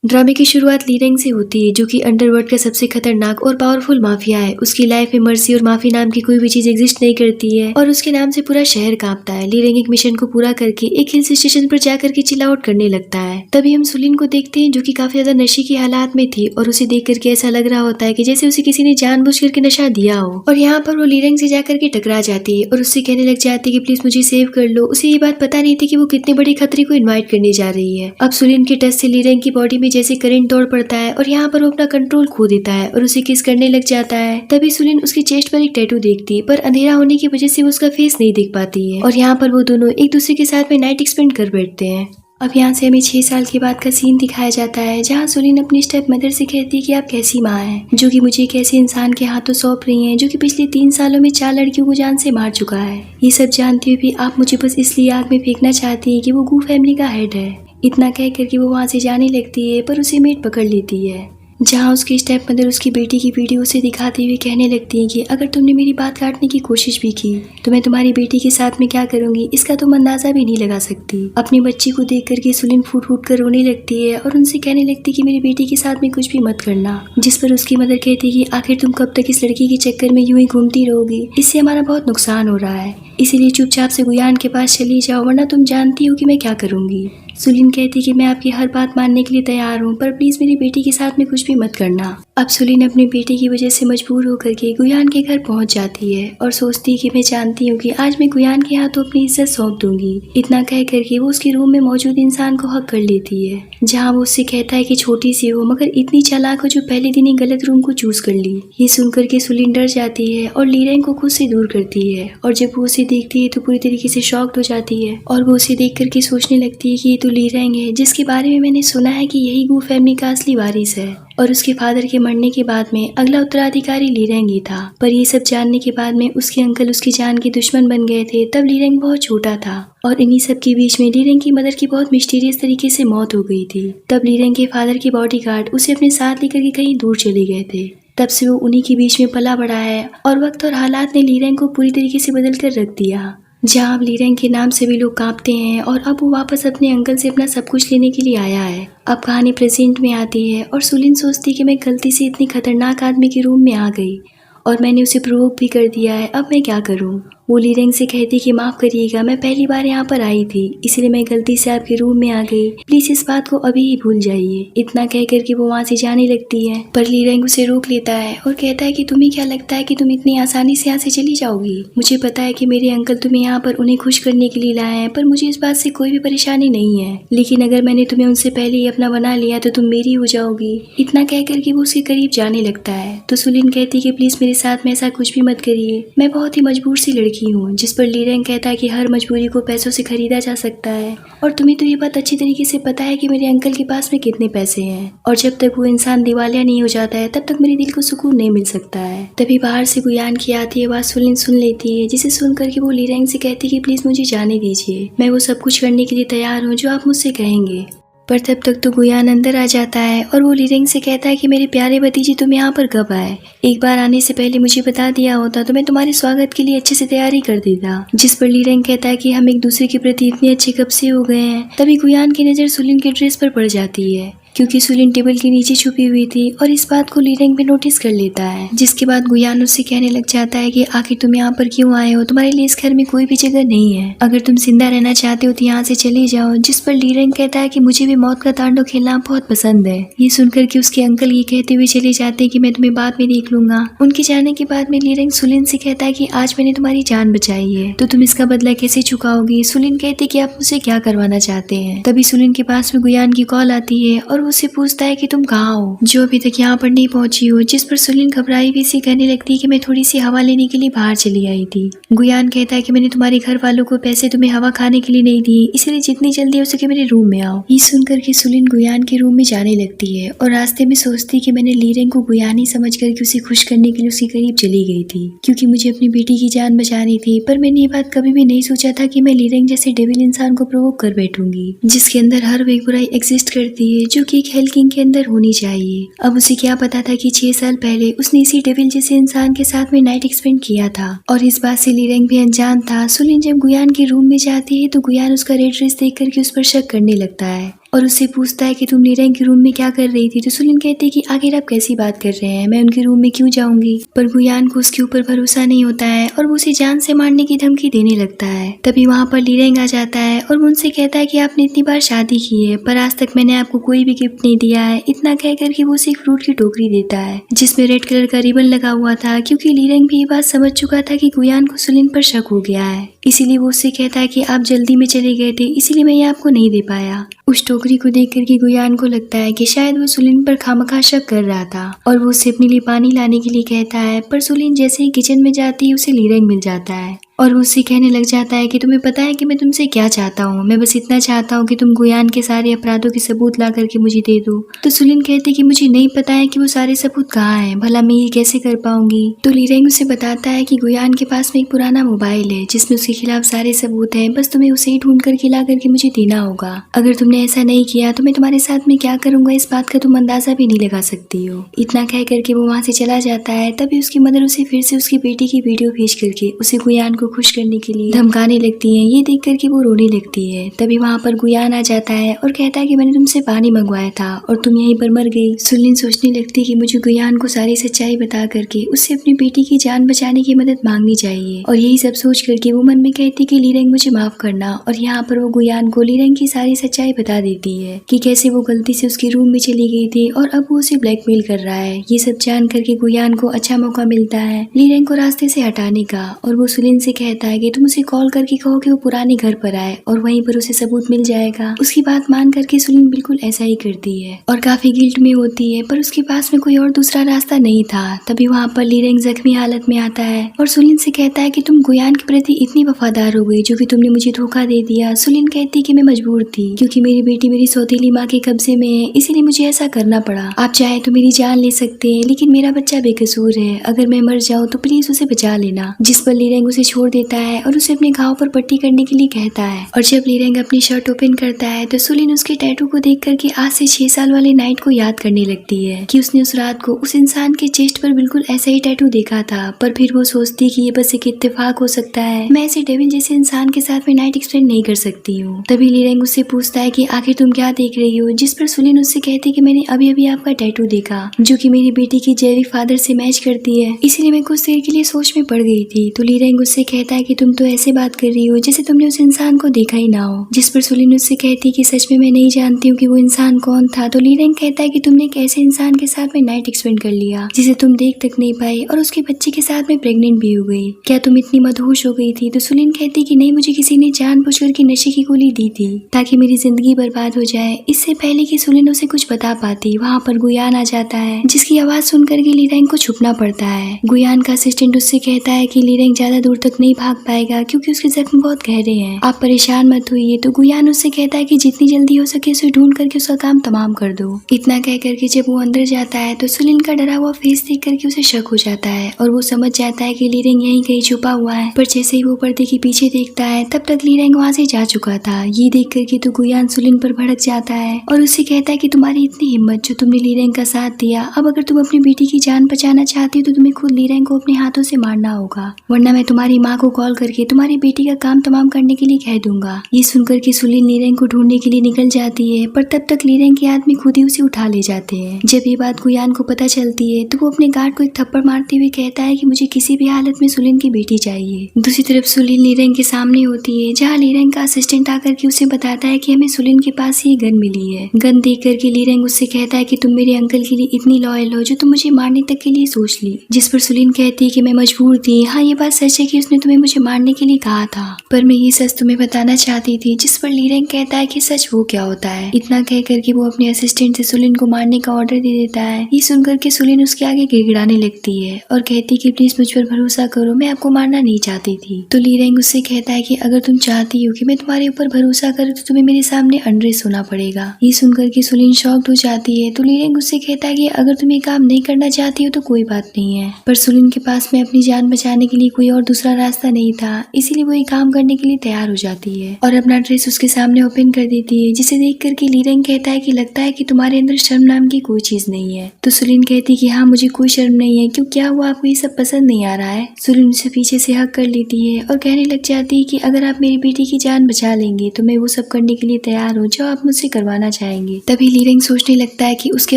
ड्रामे की शुरुआत ली रेंग से होती है, जो कि अंडरवर्ल्ड का सबसे खतरनाक और पावरफुल माफिया है। उसकी लाइफ में मर्सी और माफी नाम की कोई भी चीज एग्जिस्ट नहीं करती है और उसके नाम से पूरा शहर कांपता है। ली रेंग एक मिशन को पूरा करके एक हिल स्टेशन पर जाकर के चिल आउट करने लगता है। तभी हम सुलिन को देखते हैं, जो कि काफी ज्यादा नशे की हालात में थी और उसे देख करके ऐसा लग रहा होता है कि जैसे उसे किसी ने जानबूझ करके नशा दिया हो। और यहाँ पर वो ली रेंग से जाकर के टकरा जाती है और उससे कहने लग जाती है कि प्लीज मुझे सेव कर लो। उसे ये बात पता नहीं थी कि वो कितने बड़े खतरे को इन्वाइट करने जा रही है। अब सुलिन के टच से ली रेंग की बॉडी में जैसे करंट दौड़ पड़ता है और यहाँ पर वो अपना कंट्रोल खो देता है और उसे किस करने लग जाता है। तभी सुलिन उसकी चेस्ट पर एक टैटू देखती है, पर अंधेरा होने की वजह से वो उसका फेस नहीं देख पाती है। और यहाँ पर वो दोनों एक दूसरे के साथ में नाइट स्पेंड कर बैठते हैं। अब यहाँ से हमें 6 साल के बाद का सीन दिखाया जाता है, जहाँ सुलिन अपनी स्टेप मदर से कहती है कि आप कैसी माँ हैं, जो कि मुझे एक ऐसे इंसान के हाथों सौंप रही हैं जो कि पिछले 3 सालों में 4 लड़कियों को जान से मार चुका है। ये सब जानते हुए भी आप मुझे बस इसलिए आग में फेंकना चाहती है कि वो गू फैमिली का हेड है। इतना कह करके वो वहाँ से जाने लगती है, पर उसे मेड पकड़ लेती है, जहाँ उसकी स्टेप मदर उसकी बेटी की वीडियो से दिखाते हुए कहने लगती है कि अगर तुमने मेरी बात काटने की कोशिश भी की तो मैं तुम्हारी बेटी के साथ में क्या करूंगी इसका तुम अंदाजा भी नहीं लगा सकती। अपनी बच्ची को देख करके सुलिन फूट फूट कर रोने लगती है और उनसे कहने लगती है कि मेरी बेटी के साथ में कुछ भी मत करना। जिस पर उसकी मदर कहती है कि आखिर तुम कब तक इस लड़की के चक्कर में यूं ही घूमती रहोगी, इससे हमारा बहुत नुकसान हो रहा है, इसीलिए चुपचाप से गुयान के पास चली जाओ, वरना तुम जानती हो कि मैं क्या करूंगी। सुलिन कहती कि मैं आपकी हर बात मानने के लिए तैयार हूँ, पर प्लीज मेरी बेटी के साथ में कुछ भी मत करना। अब सुलिन अपनी बेटी की वजह से मजबूर होकर के गुयान के घर पहुंच जाती है और सोचती है कि मैं जानती हूँ कि आज मैं गुयान के हाथों अपनी इज्जत सौंप दूंगी। इतना कह करके वो उसके रूम में मौजूद इंसान को हक कर लेती है, जहाँ वो उससे कहता है कि छोटी सी हो मगर इतनी चालाक हो जो पहले दिन ही गलत रूम को चूज कर ली। ये सुनकर के सुलिन डर जाती है और ली रेंग को खुद से दूर करती है, और जब वो उसे देखती है तो पूरी तरीके से शॉक्ड हो जाती है और वो उसे देख करके सोचने लगती है कि ये तो ली रेंग है, जिसके बारे में मैंने सुना है कि यही गू फैमिली का असली वारिस है और उसके फादर के मरने के बाद में अगला उत्तराधिकारी ली रेंग ही था। पर ये सब जानने के बाद में उसके अंकल उसकी जान के दुश्मन बन गए थे, तब ली रेंग बहुत छोटा था और इन्हीं सब के बीच में ली रेंग की मदर की बहुत मिस्टीरियस तरीके से मौत हो गई थी। तब ली रेंग के फादर के बॉडीगार्ड उसे अपने साथ लेकर के कहीं दूर चले गए थे। तब से वो उन्हीं के बीच में पला बढ़ा है और वक्त और हालात ने ली रेंग को पूरी तरीके से बदल कर रख दिया, जहाँ अब ली रेंग के नाम से भी लोग कांपते हैं और अब वो वापस अपने अंकल से अपना सब कुछ लेने के लिए आया है। अब कहानी प्रेजेंट में आती है और सुलिन सोचती कि मैं गलती से इतनी खतरनाक आदमी के रूम में आ गई और मैंने उसे प्रोवोक भी कर दिया है, अब मैं क्या करूं। वो ली रेंग से कहती कि माफ करिएगा, मैं पहली बार यहाँ पर आई थी इसलिए मैं गलती से आपके रूम में आ गई, प्लीज इस बात को अभी ही भूल जाइए। इतना कह करके वो वहाँ से जाने लगती है, पर ली रेंग उसे रोक लेता है और कहता है कि तुम्हें क्या लगता है कि तुम इतनी आसानी से यहाँ से चली जाओगी। मुझे पता है कि मेरे अंकल तुम्हें यहाँ पर उन्हें खुश करने के लिए लाए हैं, पर मुझे इस बात से कोई भी परेशानी नहीं है, लेकिन अगर मैंने तुम्हें उनसे पहले ही अपना बना लिया तो तुम मेरी हो जाओगी। इतना कह करके वो उसके करीब जाने लगता है तो सुलिन कहती कि प्लीज मेरे साथ में ऐसा कुछ भी मत करिए, मैं बहुत ही मजबूर सी लड़की हूँ। जिस पर ली रेंग कहता है कि हर मजबूरी को पैसों से खरीदा जा सकता है और तुम्हें तो ये बात अच्छी तरीके से पता है कि मेरे अंकल के पास में कितने पैसे हैं और जब तक वो इंसान दिवालिया नहीं हो जाता है तब तक मेरे दिल को सुकून नहीं मिल सकता है। तभी बाहर से गुयान की आती आवाज सुलिन सुन लेती है, जिसे सुन करके वो ली रेंग से कहती कि प्लीज मुझे जाने दीजिए, मैं वो सब कुछ करने के लिए तैयार हूँ जो आप मुझसे कहेंगे। पर तब तक तो गुयान अंदर आ जाता है और वो ली रेंग से कहता है कि मेरे प्यारे भतीजी तुम यहाँ पर कब आए, एक बार आने से पहले मुझे बता दिया होता तो मैं तुम्हारे स्वागत के लिए अच्छे से तैयारी कर देता। जिस पर ली रेंग कहता है कि हम एक दूसरे के प्रति इतने अच्छे कब से हो गए हैं। तभी गुयान की नजर सुलिन के ड्रेस पर पड़ जाती है, क्योंकि सुलिन टेबल के नीचे छुपी हुई थी और इस बात को ली रेंग भी नोटिस कर लेता है। जिसके बाद गुयान उससे कहने लग जाता है कि आखिर तुम यहाँ पर क्यों आए हो, तुम्हारे लिए इस घर में कोई भी जगह नहीं है, अगर तुम जिंदा रहना चाहते हो तो यहाँ से चले जाओ। जिस पर ली रेंग कहता है कि मुझे भी मौत का तांडव खेलना बहुत पसंद है। ये सुनकर के उसके अंकल ये कहते हुए चले जाते हैं कि मैं तुम्हें बाद में देख लूंगा। उनके जाने के बाद में ली रेंग सुलिन से कहता है कि आज मैंने तुम्हारी जान बचाई है तो तुम इसका बदला कैसे चुकाओगी। सुलिन कहती कि आप मुझसे क्या करवाना चाहते हैं। तभी सुलिन के पास में गुयान की कॉल आती है और उससे पूछता है कि तुम कहाँ हो, जो अभी तक यहाँ पर नहीं पहुंची हो। जिस पर सुलिन घबराई हुई सी कहने लगती है कि मैं थोड़ी सी हवा लेने के लिए बाहर चली आई थी। गुयान कहता है कि मैंने तुम्हारे घर वालों को पैसे तुम्हें हवा खाने के लिए नहीं दिए, इसलिए जितनी जल्दी हो सके मेरे रूम में आओ। ये सुनकर के सुलिन गुयान के रूम में जाने लगती है और रास्ते में सोचती कि मैंने ली रेंग को गुयान ही समझ करके उसे खुश करने के लिए उसके करीब चली गई थी, क्योंकि मुझे अपनी बेटी की जान बचानी थी। पर मैंने ये बात कभी भी नहीं सोचा था कि मैं ली रेंग जैसे डेविल इंसान को प्रोवोक कर बैठूंगी, जिसके अंदर हर एक बुराई एग्जिस्ट करती है जो कि एक हेल किंग के अंदर होनी चाहिए। अब उसे क्या पता था कि 6 साल पहले उसने इसी डेविल जैसे इंसान के साथ में नाइट स्पेंड किया था और इस बात से ली रेंग भी अनजान था। सुलिन जब गुयान के रूम में जाती है तो गुयान उसका रेड ड्रेस देख करके उस पर शक करने लगता है, और उससे पूछता है कि तुम लीरेंग के रूम में क्या कर रही थी। तो सुलिन कहती है कि आखिर आप कैसी बात कर रहे हैं, मैं उनके रूम में क्यों जाऊंगी। पर गुयान को उसके ऊपर भरोसा नहीं होता है और वो उसे जान से मारने की धमकी देने लगता है। तभी वहाँ पर लीरेंग आ जाता है और वो उनसे कहता है कि आपने इतनी बार शादी की है पर आज तक मैंने आपको कोई भी गिफ्ट नहीं दिया है। इतना कह करके वो उसे एक फ्रूट की टोकरी देता है जिसमें रेड कलर का रिबन लगा हुआ था, क्योंकि लीरेंग भी ये बात समझ चुका था कि गुयान को सुलिन पर शक हो गया है। इसीलिए वो उससे कहता है कि आप जल्दी में चले गए थे, इसीलिए मैं ये आपको नहीं दे पाया। उस टोकरी को देख करके गुयान को लगता है कि शायद वो सुलिन पर खामखा शक कर रहा था और वो उससे अपने लिए पानी लाने के लिए कहता है। पर सुलिन जैसे ही किचन में जाती है उसे लीरेंग मिल जाता है और वो उससे कहने लग जाता है कि तुम्हें पता है कि मैं तुमसे क्या चाहता हूँ, मैं बस इतना चाहता हूँ कि तुम गुयान के सारे अपराधों के सबूत ला करके मुझे दे दो। तो सुलिन कहती कि मुझे नहीं पता है कि वो सारे सबूत कहाँ हैं, भला मैं ये कैसे कर पाऊंगी। तो लीरेंग उसे बताता है कि गुयान के पास में एक पुराना मोबाइल है जिसमें उसके खिलाफ सारे सबूत हैं, बस तुम्हें उसे ही ढूंढ करके ला करके मुझे देना होगा। अगर तुमने ऐसा नहीं किया तो मैं तुम्हारे साथ में क्या करूंगा इस बात का तुम अंदाजा भी नहीं लगा सकती हो। इतना कह करके वो वहाँ से चला जाता है। तभी उसकी मदर उसे फिर से उसकी बेटी की वीडियो भेज करके उसे गुयान को खुश करने के लिए धमकाने लगती है। ये देख करके वो रोने लगती है। तभी वहाँ पर गुयान आ जाता है और कहता है कि मैंने तुमसे पानी मंगवाया था और तुम यहीं पर मर गई। सुलिन सोचने लगती कि मुझे गुयान को सारी सच्चाई बता करके उससे अपनी बेटी की जान बचाने की मदद मांगनी चाहिए। और यही सब सोच करके वो मन में कहती कि लीरेंग मुझे माफ करना। और यहाँ पर वो गुयान को लीरेंग की सारी सच्चाई बता देती है कि कैसे वो गलती से उसके रूम में चली गई थी और अब वो उसे ब्लैकमेल कर रहा है। ये सब जान करके गुयान को अच्छा मौका मिलता है लीरेंग को रास्ते से हटाने का और वो सुलिन से कहता है कि तुम उसे कॉल करके कहो कि वो पुराने घर पर आए और वहीं पर उसे सबूत मिल जाएगा। उसकी बात मान करके सुलिन बिल्कुल ऐसा ही करती है और काफी गिल्ट में होती है, पर उसके पास में कोई और दूसरा रास्ता नहीं था। तभी वहाँ पर लीरेंग जख्मी हालत में आता है और सुलिन से कहता है कि तुम गुयान के प्रति इतनी वफादार हो गई जो कि तुमने मुझे धोखा दे दिया। सुलिन कहती कि मैं मजबूर थी क्योंकि मेरी बेटी मेरी सौतेली माँ के कब्जे में है, इसीलिए मुझे ऐसा करना पड़ा। आप चाहे तो मेरी जान ले सकते हैं लेकिन मेरा बच्चा बेकसूर है, अगर मैं मर जाऊँ तो प्लीज उसे बचा लेना। जिस पर लीरेंग उसे छोड़ देता है और उसे अपने घाव पर पट्टी करने के लिए कहता है। और जब लीरेंग अपनी शर्ट ओपन करता है तो सुलिन उसके टैटू को देख करके आज से 6 साल वाले नाइट को याद करने लगती है कि उसने उस रात को उस इंसान के चेस्ट पर बिल्कुल ऐसा ही टैटू देखा था। पर फिर वो सोचती कि ये बस एक इत्तेफाक हो सकता है, मैं ऐसे डेविल जैसे इंसान के साथ में नाइट एक्सपेंड नहीं कर सकती हूँ। तभी लीरेंग उससे पूछता है कि आखिर तुम क्या देख रही हो, जिस पर सुलिन उससे कहती कि मैंने अभी अभी आपका टैटू देखा जो कि मेरी बेटी की जैविक फादर से मैच करती है, इसीलिए मैं कुछ देर के लिए सोच में पड़ गई थी। तो लीरेंग उससे कहता है कि तुम तो ऐसे बात कर रही हो जैसे तुमने उस इंसान को देखा ही ना हो। जिस पर सुलिन उससे कहती कि सच में मैं नहीं जानती हूँ कि वो इंसान कौन था। तो लीरेंग कहता है कि तुमने एक ऐसे इंसान के साथ में नाइट एक्सपेंड कर लिया जिसे तुम देख तक नहीं पाई और उसके बच्चे के साथ में प्रेग्नेंट भी हो गई, क्या तुम इतनी मदहोश हो गई थी। तो सुलिन कहती कि नहीं, मुझे किसी ने जानबूझकर के नशे की गोली दी थी ताकि मेरी जिंदगी बर्बाद हो जाए। इससे पहले कि सुलिन उसे कुछ बता पाती वहाँ पर गुयान आ जाता है जिसकी आवाज सुनकर के लीरेंग को छुपना पड़ता है। गुयान का असिस्टेंट उससे कहता है कि लीरेंग ज्यादा दूर तक नहीं भाग पाएगा क्योंकि उसके जख्म बहुत गहरे हैं, आप परेशान मत होइए। तो गुयान उससे कहता है कि जितनी जल्दी हो सके उसे ढूंढ करके उसका काम तमाम कर दो। इतना कह करके जब वो अंदर जाता है तो सुलिन का डरा हुआ फेस देख करके उसे शक हो जाता है और वो समझ जाता है कि लीरेंग यहीं कहीं छुपा हुआ है। पर जैसे ही वो पर्दे के पीछे देखता है तब तक लीरेंग वहाँ से जा चुका था। ये देख करके तो गुयान सुलिन पर भड़क जाता है और उससे कहता है कि तुम्हारी इतनी हिम्मत जो तुमने लीरेंग का साथ दिया, अब अगर तुम अपनी बेटी की जान बचाना चाहती हो तो तुम्हें खुद लीरेंग को अपने हाथों से मारना होगा, वरना मैं तुम्हारी माँ को कॉल करके तुम्हारी बेटी का काम तमाम करने के लिए कह दूंगा। ये सुनकर के सुलिन लीरेंग को ढूंढने के लिए निकल जाती है, पर तब तक लीरेंग के आदमी खुद ही उसे उठा ले जाते हैं। जब ये बात गुयान को पता चलती है तो वो अपने गार्ड को एक थप्पड़ मारते हुए कहता है कि मुझे किसी भी हालत में सुलिन की बेटी चाहिए। दूसरी तरफ सुलिन लीरेंग के सामने होती है जहाँ लीरेंग का असिस्टेंट आकर के उसे बताता है कि हमें सुलिन के पास ये गन मिली है। गन देख करके लीरेंग उससे कहता है कि तुम मेरे अंकल के लिए इतनी लॉयल हो जो तुम मुझे मारने तक के लिए सोच ली। जिस पर सुलिन कहती है कि मैं मजबूर थी, हाँ ये बात सच है कि उसने तुम्हें मुझे मारने के लिए कहा था, पर मैं ये सच तुम्हें बताना चाहती थी। जिस पर लीरेंग कहता है कि सच वो क्या होता है। इतना कह करके वो अपने असिस्टेंट से सुलिन को मारने का ऑर्डर दे देता है। ये सुनकर के सुलिन उसके आगे गिड़गिड़ाने लगती है और कहती कि प्लीज मुझ पर भरोसा करो, मैं आपको मारना नहीं चाहती थी। तो लीरेंग उससे कहता है कि अगर तुम चाहती हो कि मैं तुम्हारे ऊपर भरोसा करूं तो तुम्हें मेरे सामने अनड्रेस होना पड़ेगा। ये सुनकर के सुलिन शॉक्ड हो जाती है। तो लीरेंग उससे कहता है कि अगर तुम ये काम नहीं करना चाहती हो तो कोई बात नहीं है, पर सुलिन के पास में अपनी जान बचाने के लिए कोई और दूसरा रास्ता नहीं था, इसीलिए वो ये काम करने के लिए तैयार हो जाती है और अपना ड्रेस उसके सामने ओपन कर देती है, जिसे देख करके ली रेंग कहता है कि लगता है कि तुम्हारे अंदर शर्म नाम की कोई चीज नहीं है। तो सुलिन कहती है कि हाँ मुझे कोई शर्म नहीं है, क्यों क्या हुआ, आपको ये सब पसंद नहीं आ रहा है। सुलिन उसे पीछे से हक कर लेती है और कहने लग जाती है कि अगर आप मेरी बेटी की जान बचा लेंगे तो मैं वो सब करने के लिए तैयार हूँ जो आप मुझसे करवाना चाहेंगे। तभी ली रेंग सोचने लगता है कि उसके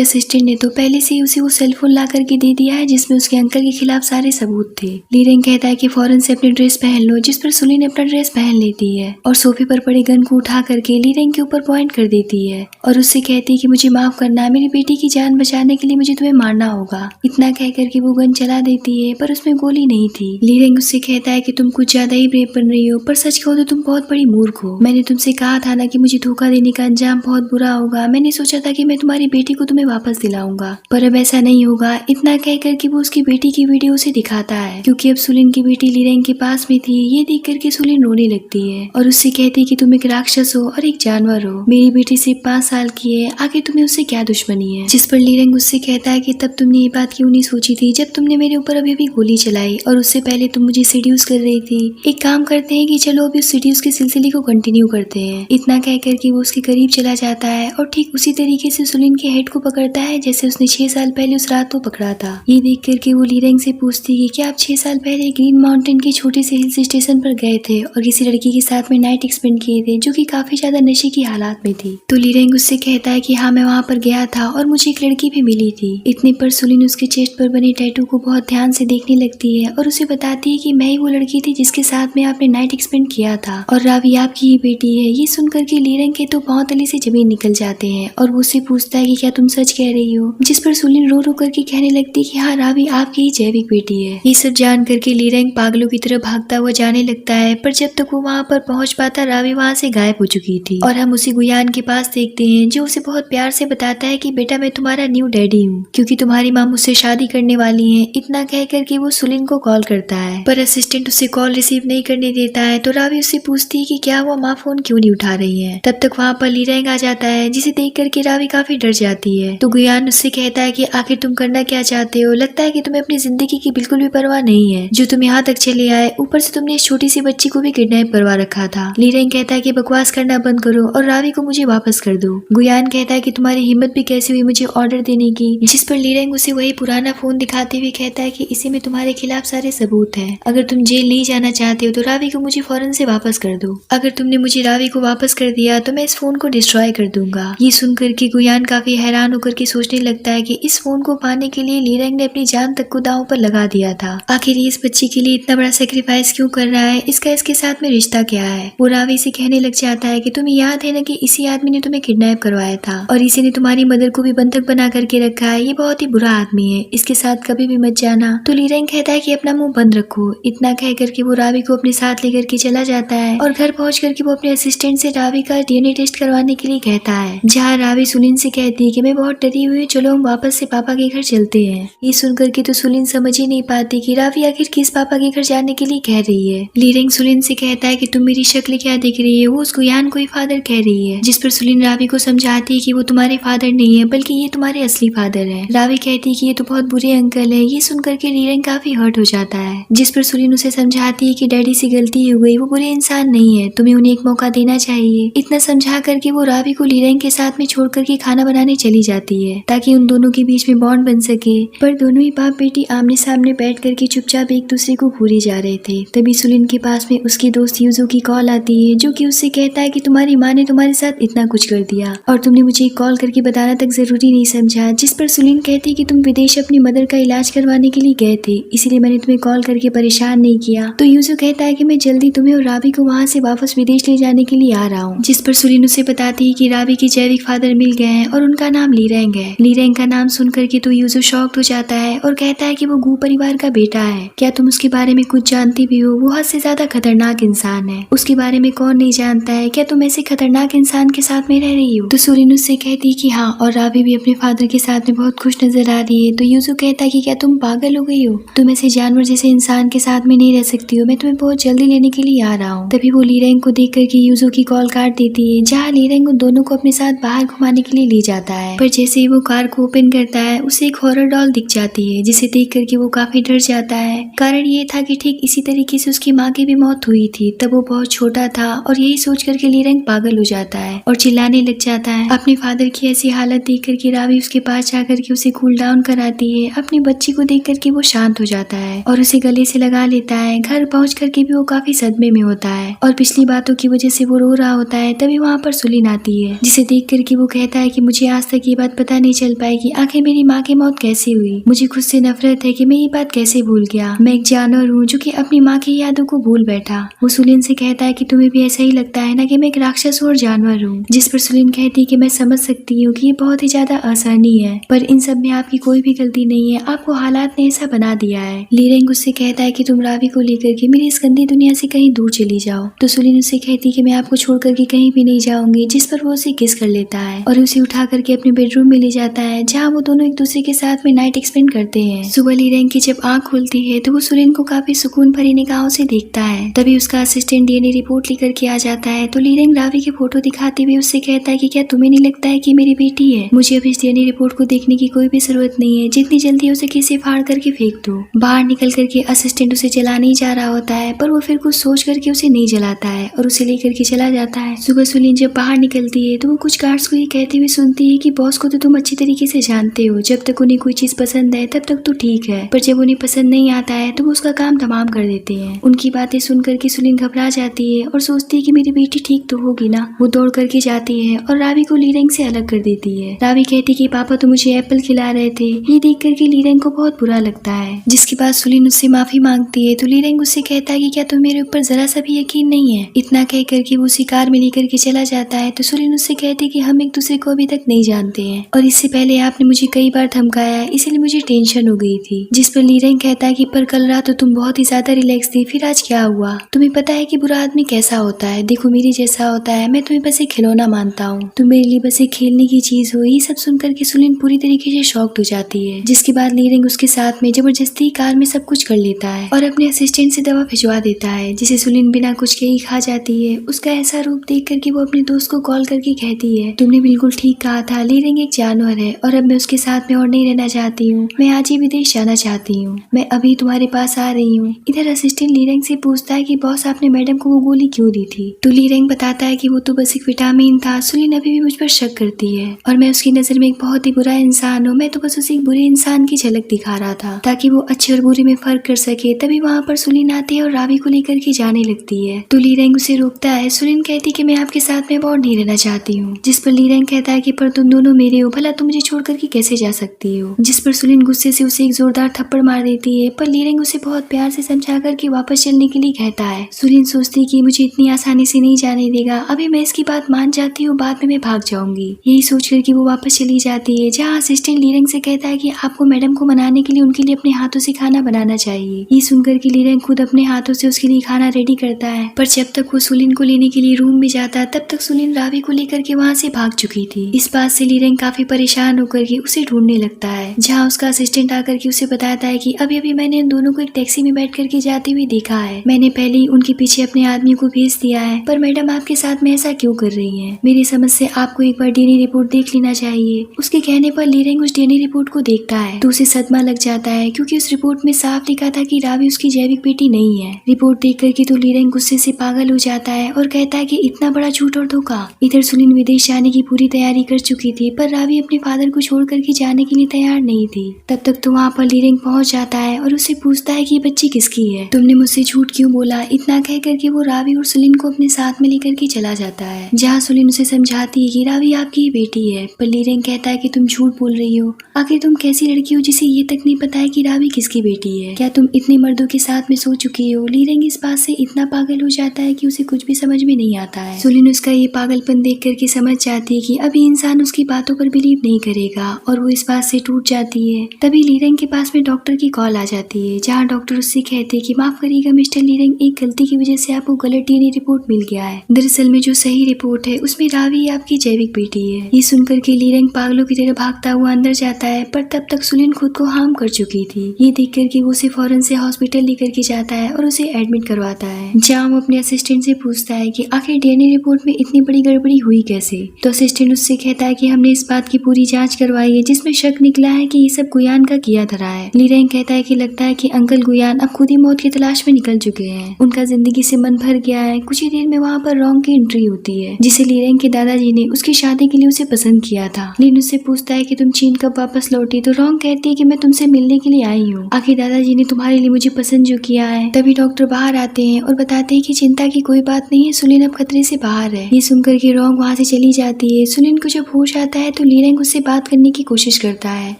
असिस्टेंट ने तो पहले से ही उसे वो सेलफोन ला करके दे दिया है जिसमें उसके अंकल के खिलाफ सारे सबूत थे। ली रेंग कहता है कि फौरन से अपनी ड्रेस पहन लो, जिस पर सुलिन अपना ड्रेस पहन लेती है और सोफे पर पड़े गन को उठा करके ली रेंग के ऊपर पॉइंट कर देती है और उससे कहती है कि मुझे माफ करना, मेरी बेटी की जान बचाने के लिए मुझे तुम्हें मारना होगा। इतना कह करके वो गन चला देती है पर उसमें गोली नहीं थी। ली रेंग उससे कहता है कि तुम कुछ ज्यादा ही ब्रेव बन रही हो, पर सच कहो तो तुम बहुत बड़ी मूर्ख हो। मैंने तुमसे कहा था ना कि मुझे धोखा देने का अंजाम बहुत बुरा होगा। मैंने सोचा था कि मैं तुम्हारी बेटी को तुम्हें वापस दिलाऊंगा, पर अब ऐसा नहीं होगा। इतना कह करके वो उसकी बेटी की वीडियो उसे दिखाता है, क्योंकि अब सुलिन की बेटी ली रेंग के पास में थी। ये देख करके सुलिन रोने लगती है और उससे कहती है कि तुम एक राक्षस हो और एक जानवर हो। मेरी बेटी सिर्फ 5 साल की है, आगे तुम्हें उससे क्या दुश्मनी है। जिस पर ली रेंग उससे कहता है कि तब तुमने ये बात क्यों नहीं सोची थी जब तुमने मेरे ऊपर अभी भी गोली चलाई, और उससे पहले तुम मुझे सीड्यूस कर रही थी। एक काम करते हैं कि चलो अभी उस सीड्यूस के सिलसिले को कंटिन्यू करते हैं। इतना कह करके वो उसके करीब चला जाता है और ठीक उसी तरीके से सुलिन के हेड को पकड़ता है जैसे उसने 6 साल पहले उस रात को पकड़ा था। ये देख करके वो ली रेंग से पूछती है कि आप 6 साल पहले ग्रीन माउंटेन के छोटे से हिल स्टेशन पर गए थे और किसी लड़की के साथ में नाइट एक्सपेंड किए थे जो कि काफी ज्यादा नशे की हालात में थी। तो ली रेंग उससे कहता है कि हाँ मैं वहाँ पर गया था और मुझे एक लड़की भी मिली थी। इतने पर सुलिन उसके चेस्ट पर बने टैटू को बहुत ध्यान से देखने लगती है और उसे बताती है कि मैं ही वो लड़की थी जिसके साथ में आपने नाइट एक्सपेंड किया था और रावी आपकी ही बेटी है। ये सुन करके ली रेंग के तो पांव तले से जमीन निकल जाते हैं और वो उससे पूछता है कि क्या तुम सच कह रही हो। जिस पर सुलिन रो रो करके कहने लगती है कि हाँ रावी आपकी ही जैविक बेटी है। ये सब जान करके ली रेंग पागलों की तरह भागता हुआ जाने लगता है, पर जब तक वो वहाँ पर पहुँच पाता रावी वहाँ से गायब हो चुकी थी और हम उसी गुयान के पास देखते हैं जो उसे बहुत प्यार से बताता है कि बेटा मैं तुम्हारा न्यू डैडी हूँ, क्योंकि तुम्हारी माँ मुझसे शादी करने वाली है। इतना कह करके वो सुलिन को कॉल करता है, पर असिस्टेंट उसे कॉल रिसीव नहीं करने देता है। तो रावी उससे पूछती है कि क्या हुआ, माँ फोन क्यों नहीं उठा रही है। तब तक वहाँ पर ली रेंग आ जाता है, जिसे देख करके रावी काफी डर जाती है। तो गुयान उससे कहता है कि आखिर तुम करना क्या चाहते हो, लगता है कि तुम्हें अपनी जिंदगी की बिल्कुल भी परवाह नहीं है। जो तुम यहाँ तक चले आए, ऊपर से तुमने इस छोटी सी बच्ची को भी किडनैप करवा रखा था। ली रेंग कहता है कि बकवास करना बंद करो और रावी को मुझे वापस कर दो। गुयान कहता है कि तुम्हारी हिम्मत भी कैसी हुई मुझे ऑर्डर देने की। जिस पर ली रेंग उसे वही पुराना फोन दिखाते हुए कहता है कि इसी में तुम्हारे खिलाफ सारे सबूत हैं। अगर तुम जेल नहीं जाना चाहते हो तो रावी को मुझे फौरन से वापस कर दो। अगर तुमने मुझे रावी को वापस कर दिया तो मैं इस फोन को डिस्ट्रॉय कर दूंगा। ये सुनकर के गुयान काफी हैरान होकर के सोचने लगता है कि इस फोन को पाने के लिए ली रेंग ने अपनी जान तक को दांव पर लगा दिया था। आखिर इस बच्ची के लिए इतना बड़ा सेक्रीफाइस क्यों कर रहा है, इसका इसके साथ में रिश्ता क्या है। वो रावी से कहने लग जाता है कि तुम्हें याद है ना कि इसी आदमी ने तुम्हें किडनैप करवाया था और इसी ने तुम्हारी मदर को भी बंधक बना करके रखा है। ये बहुत ही बुरा आदमी है, इसके साथ कभी भी मत जाना। तो ली रेंग कहता है कि अपना मुंह बंद रखो। इतना कह करके वो रावी को अपने साथ लेकर के चला जाता है और घर पहुंच करके वो अपने असिस्टेंट से रावी का डीएनए टेस्ट करवाने के लिए कहता है, जहाँ रावी सुलिन से कहती है कि मैं बहुत डरी हुई, चलो हम वापस से पापा के घर चलते हैं। ये सुनकर के तो सुलिन समझ ही नहीं पाती कि रावी आखिर किस पापा के घर जाने के लिए कह रही है। ली रेंग सुलिन से कहता है कि तुम मेरी शक्ल क्या दिख रही है। वो उस गुयान को ही फादर कह रही है, जिस पर सुलिन रावी को समझाती है कि वो तुम्हारे फादर नहीं है बल्कि ये तुम्हारे असली फादर है। रावी कहती है कि ये तो बहुत बुरे अंकल है। ये सुनकर के ली रेंग काफी हर्ट हो जाता है, जिस पर सुलिन उसे समझाती है कि डैडी से गलती हो गई, वो बुरे इंसान नहीं है, तुम्हें उन्हें एक मौका देना चाहिए। इतना समझा करके वो रावी को ली रेंग के साथ में छोड़ करके खाना बनाने चली जाती है ताकि उन दोनों के बीच में बॉन्ड बन सके। पर दोनों ही बाप बेटी आमने सामने बैठ करके चुपचाप एक दूसरे को घूरे जा रहे थे। तभी सुलिन के पास में उसकी दोस्त यूजो की कॉल आती है, जो कि उससे कहता है कि तुम्हारी माँ ने तुम्हारे साथ इतना कुछ कर दिया और तुमने मुझे कॉल करके बताना तक जरूरी नहीं समझा। जिस पर सुलिन कहती है कि तुम विदेश अपनी मदर का इलाज करवाने के लिए गए थे, इसीलिए मैंने तुम्हें कॉल करके परेशान नहीं किया। तो यूजो कहता है कि मैं जल्दी तुम्हें और रावी को वहाँ से वापस विदेश ले जाने के लिए आ रहा हूँ। जिस पर सुलिन उसे बताती है कि रावी के जैविक फादर मिल गए हैं और उनका नाम ली रेंग है। ली रेंग का नाम सुन करके तो यूजो शॉक्ड हो जाता है और कहता है कि वो गू परिवार का बेटा है। क्या तुम उसके बारे में कुछ जानती भी हो? वो हद से ज्यादा खतरनाक इंसान है, उसके बारे में कौन नहीं जानता है। क्या तुम ऐसे खतरनाक इंसान के साथ में रह रही हो? तो सुलिन उससे कहती है कि हाँ, और रावी भी अपने फादर के साथ में बहुत खुश नजर आ रही है। तो यूजो कहता है कि क्या तुम पागल हो गई हो? तुम ऐसे जानवर जैसे इंसान के साथ में नहीं रह सकती हो, मैं तुम्हें बहुत जल्दी लेने के लिए आ रहा हूँ। तभी वो ली रेंग को देख करके यूजो की कॉल काट देती है, जहाँ ली रेंग उन दोनों को अपने साथ बाहर घुमाने के लिए ले जाता है। पर जैसे ही वो कार को ओपन करता है, उसे एक हॉरर डॉल दिख जाती है, जिसे देख करके वो काफी डर जाता है। कारण ये था कि ठीक इसी तरीके से उसकी माँ की भी मौत हुई थी, तब वो बहुत छोटा था। और यही सोच करके ली रंग पागल हो जाता है और चिल्लाने लग जाता है। अपने फादर की ऐसी हालत देख करके रावी उसके पास जाकर के उसे कूल डाउन कराती है। अपनी बच्ची को देख करके वो शांत हो जाता है और उसे गले से लगा लेता है। घर पहुंच करके भी वो काफी सदमे में होता है और पिछली बातों की वजह से वो रो रहा होता है। तभी वहाँ पर सुलिन आती है, जिसे देख करके वो कहता है कि मुझे आज तक ये बात पता नहीं चल पाई कि आखिर मेरी माँ की मौत कैसे हुई। मुझे खुद से नफरत है कि मैं ये बात कैसे भूल गया। मैं एक जानवर हूँ जो कि अपनी माँ की यादों को भूल बैठा। वो सुलिन से कहता है कि तुम्हें भी ऐसा ही लगता है ना कि मैं एक राक्षस और जानवर हूँ। जिस पर सुलिन कहती है कि मैं समझ सकती हूँ कि ये बहुत ही ज्यादा आसानी है, पर इन सब में आपकी कोई भी गलती नहीं है। आपको हालात ने ऐसा बना दिया है। लीरेंग उससे कहता है कि तुम रावी को लेकर के मेरी इस गंदी दुनिया से कहीं दूर चली जाओ। तो सुलिन उससे कहती है कि मैं आपको छोड़ करके कहीं भी नहीं जाऊंगी, जिस पर वो उसे किस कर लेता है और उसे उठा करके अपने बेडरूम में ले जाता है, जहाँ वो दोनों एक दूसरे के साथ में नाइट स्पेंड करते हैं। सुबह लीरेंग की जब आँख खुलती है तो वो सुलिन को काफी सुकून भरी निगाहों से देखता है। तभी उसका असिस्टेंट डीएनए रिपोर्ट लेकर के आ जाता है। तो लीरेंग रावी की फोटो दिखाते हुए उससे कहता है कि क्या तुम्हें नहीं लगता है कि मेरी बेटी है? मुझे अब इस डीएनए रिपोर्ट को देखने की कोई भी जरूरत नहीं है। जितनी जल्दी उसे किसी फाड़ करके फेंक दो। बाहर निकल करके असिस्टेंट उसे जलाने ही जा रहा होता है, पर वो फिर कुछ सोच करके उसे नहीं जलाता है और उसे लेकर के चला जाता है। सुबह सुलिन जब बाहर निकलती है तो वो कुछ गार्ड्स को ये कहते हुए सुनती है कि बॉस को तो तुम अच्छी तरीके से जानते हो, जब तक उन्हें कोई चीज पसंद है तब तक तो ठीक है, पर जब उन्हें पसंद नहीं आता है तो वो उसका काम तमाम कर देते हैं। उनकी बातें सुन करके सुलिन घबरा जाती है और सोचती है कि मेरी बेटी ठीक तो होगी ना। वो दौड़ करके जाती है और रावी को लीरेंग से अलग कर देती है। रावी कहती है कि पापा तो मुझे एप्पल खिला रहे थे। ये देख करके लीरेंग को बहुत बुरा लगता है, जिसके बाद सुलिन उससे माफी मांगती है। तो लीरेंग उससे कहता है कि क्या तुम मेरे ऊपर जरा सा भी यकीन नहीं है? इतना कह करके वो उसी कार में लेकर के चला जाता है। तो सुलिन उससे कहती है कि हम एक दूसरे को अभी तक नहीं जानते हैं और इससे पहले आपने मुझे कई बार धमकाया, इसीलिए मुझे टेंशन हो गई थी। जिस पर लीरेंग कहता है कि पर कल रात तो तुम बहुत ही ज्यादा रिलैक्स थी, फिर आज क्या हुआ? तुम्हें पता है कि बुरा आदमी कैसा होता है? देखो मेरी जैसा होता है, मैं तुम्हें बस एक खिलौना मानता हूँ, तुम मेरे लिए बस एक खेलने की चीज हो। ये सब सुनकर के सुलिन पूरी तरीके से शॉक्ड हो जाती है, जिसके बाद लीरेंग उसके साथ में जबरदस्ती कार में सब कुछ कर लेता है और अपने असिस्टेंट से दवा भिजवा देता है, जिसे सुलिन बिना कुछ के ही खा जाती है। उसका ऐसा रूप देख करके वो अपने दोस्त को कॉल करके कहती है, तुमने बिल्कुल ठीक कहा था, लीरेंग एक जानवर है और अब मैं उसके साथ में और नहीं रहना चाहती हूँ। मैं आज ही विदेश जाना चाहती हूँ। मैं अभी तुम्हारे पास आ रही हूँ। इधर असिस्टेंट लीरेंग से पूछता है कि बॉस आपने मैडम को वो गोली क्यों दी थी? तो लीरेंग बताता है कि वो तो बस एक विटामिन था। सुलिन अभी भी मुझ पर शक करती है और मैं उसकी नजर में एक बहुत ही बुरा इंसान हूँ। मैं तो बस उसे एक बुरे इंसान की झलक दिखा रहा था ताकि वो अच्छे और बुरे में फर्क कर सके। तभी वहाँ पर सुलिन आती है और रावी को लेकर के जाने लगती है। तो लीरेंग उसे रोकता है। सुलिन कहती है कि मैं आपके साथ में और नहीं रहना चाहती हूँ, जिस पर लीरेंग कहता है कि पर तुम दोनों मेरे हो, भला तुम मुझे छोड़ करके कैसे जा सकती हो? जिस पर सुलिन गुस्से से उसे एक जोरदार थप्पड़ मार देती है, पर लीरेंग उसे बहुत प्यार से समझा करके वापस चलने के लिए कहता है। सुलिन सोचती है कि मुझे इतनी आसानी से नहीं जाने देगा, अभी मैं इसकी बात मान जाती हूँ, बाद में मैं भाग जाऊंगी। यही सोच करके वो वापस चली जाती है, जहाँ असिस्टेंट लीरेंग से कहता है कि आपको मैडम को मनाने के लिए उनके लिए अपने हाथों से खाना बनाना चाहिए। ये सुनकर के लीरेंग खुद अपने हाथों से उसके लिए खाना रेडी करता है, पर जब तक वो सुलिन को लेने के लिए रूम में जाता है तब तक सुलिन रावी को लेकर के वहाँ से भाग चुकी थी। इस बात से लीरेंग काफी परेशान होकर के उसे ढूंढने लगता है, जहाँ उसका असिस्टेंट आकर के उसे बताता है कि अभी अभी मैंने इन दोनों को एक टैक्सी में बैठ करके जाते हुए देखा है। मैंने पहले ही उनके पीछे अपने आदमी को भेज दिया है, पर मैडम आपके साथ में ऐसा क्यों कर रही हैं? मेरी समझ से आपको एक बार डीएनए रिपोर्ट देख लेना चाहिए। उसके कहने पर लीरेंग उस डीएनए रिपोर्ट को देखता है तो उसे सदमा लग जाता है, क्योंकि उस रिपोर्ट में साफ लिखा था कि रावी उसकी जैविक बेटी नहीं है। रिपोर्ट देख करके तो लीरेंग गुस्से से पागल हो जाता है और कहता है कि इतना बड़ा झूठ और धोखा। इधर सुलिन विदेश जाने की पूरी तैयारी कर चुकी थी, पर रावी अपने फादर को छोड़ करके जाने के लिए तैयार नहीं थी। तब तक तो वहाँ पर लीरेंग पहुँच जाता है और उससे पूछता है कि ये बच्ची किसकी है? तुमने मुझसे झूठ क्यों बोला? इतना कह करके वो रावी और सुलिन को अपने साथ में लेकर के चला जाता है, जहाँ सुलिन उसे समझाती है कि रावी आपकी ही बेटी है, पर लीरेंग कहता है कि तुम झूठ बोल रही हो। आखिर तुम कैसी लड़की हो जिसे ये तक नहीं पता है कि रावी किसकी बेटी है? क्या तुम इतने मर्दों के साथ में सो चुकी हो? लीरेंग इस बात से इतना पागल हो जाता है कि उसे कुछ भी समझ में नहीं आता है। सुलिन उसका ये पागलपन देख करके समझ जाती है कि अभी इंसान उसकी बातों पर बिलीव नहीं करेगा और वो इस बात से टूट जाती है। तभी लीरेंग के पास में डॉक्टर की कॉल आ जाती है, जहाँ डॉक्टर उससे कहते हैं कि माफ करिएगा मिस्टर लीरेंग, एक गलती की वजह से आपको गलत डीएनए रिपोर्ट मिल गया है। दरअसल में जो सही रिपोर्ट है उसमें रावी आपकी जैविक बेटी है। ये सुनकर के लीरेंग पागलों की तरह भागता हुआ अंदर जाता है, पर तब तक सुलिन खुद को हार्म कर चुकी थी। ये देख करके वो उसे फौरन से हॉस्पिटल लेकर के जाता है और उसे एडमिट करवाता है, जहाँ वो अपने असिस्टेंट से पूछता है कि आखिर डीएनए रिपोर्ट में इतनी बड़ी गड़बड़ी हुई कैसे? तो असिस्टेंट उससे कहता है कि हमने इस बात की पूरी जांच करवाई है, जिसमें शक निकला है कि ये सब गुयान का किया धरा है। लीरेंग कहता है कि लगता है कि अंकल गुयान अब खुद ही सभी मौत की तलाश में निकल चुके हैं। उनका जिंदगी से मन भर गया है। कुछ ही देर में वहाँ पर रोंग की एंट्री होती है, जिसे ली रेंग के दादाजी ने उसकी शादी के लिए उसे पसंद किया था। लिन उससे पूछता है कि तुम चीन कब वापस लौटी, तो रोंग कहती है कि मैं तुमसे मिलने के लिए आई हूँ। आखिर दादाजी ने तुम्हारे लिए मुझे पसंद जो किया है। तभी डॉक्टर बाहर आते हैं और बताते हैं कि चिंता की कोई बात नहीं है, सुलिन अब खतरे से बाहर है। ये सुनकर के रोंग वहाँ से चली जाती है। सुलिन को जब होश आता है तो ली रेंग उससे बात करने की कोशिश करता है,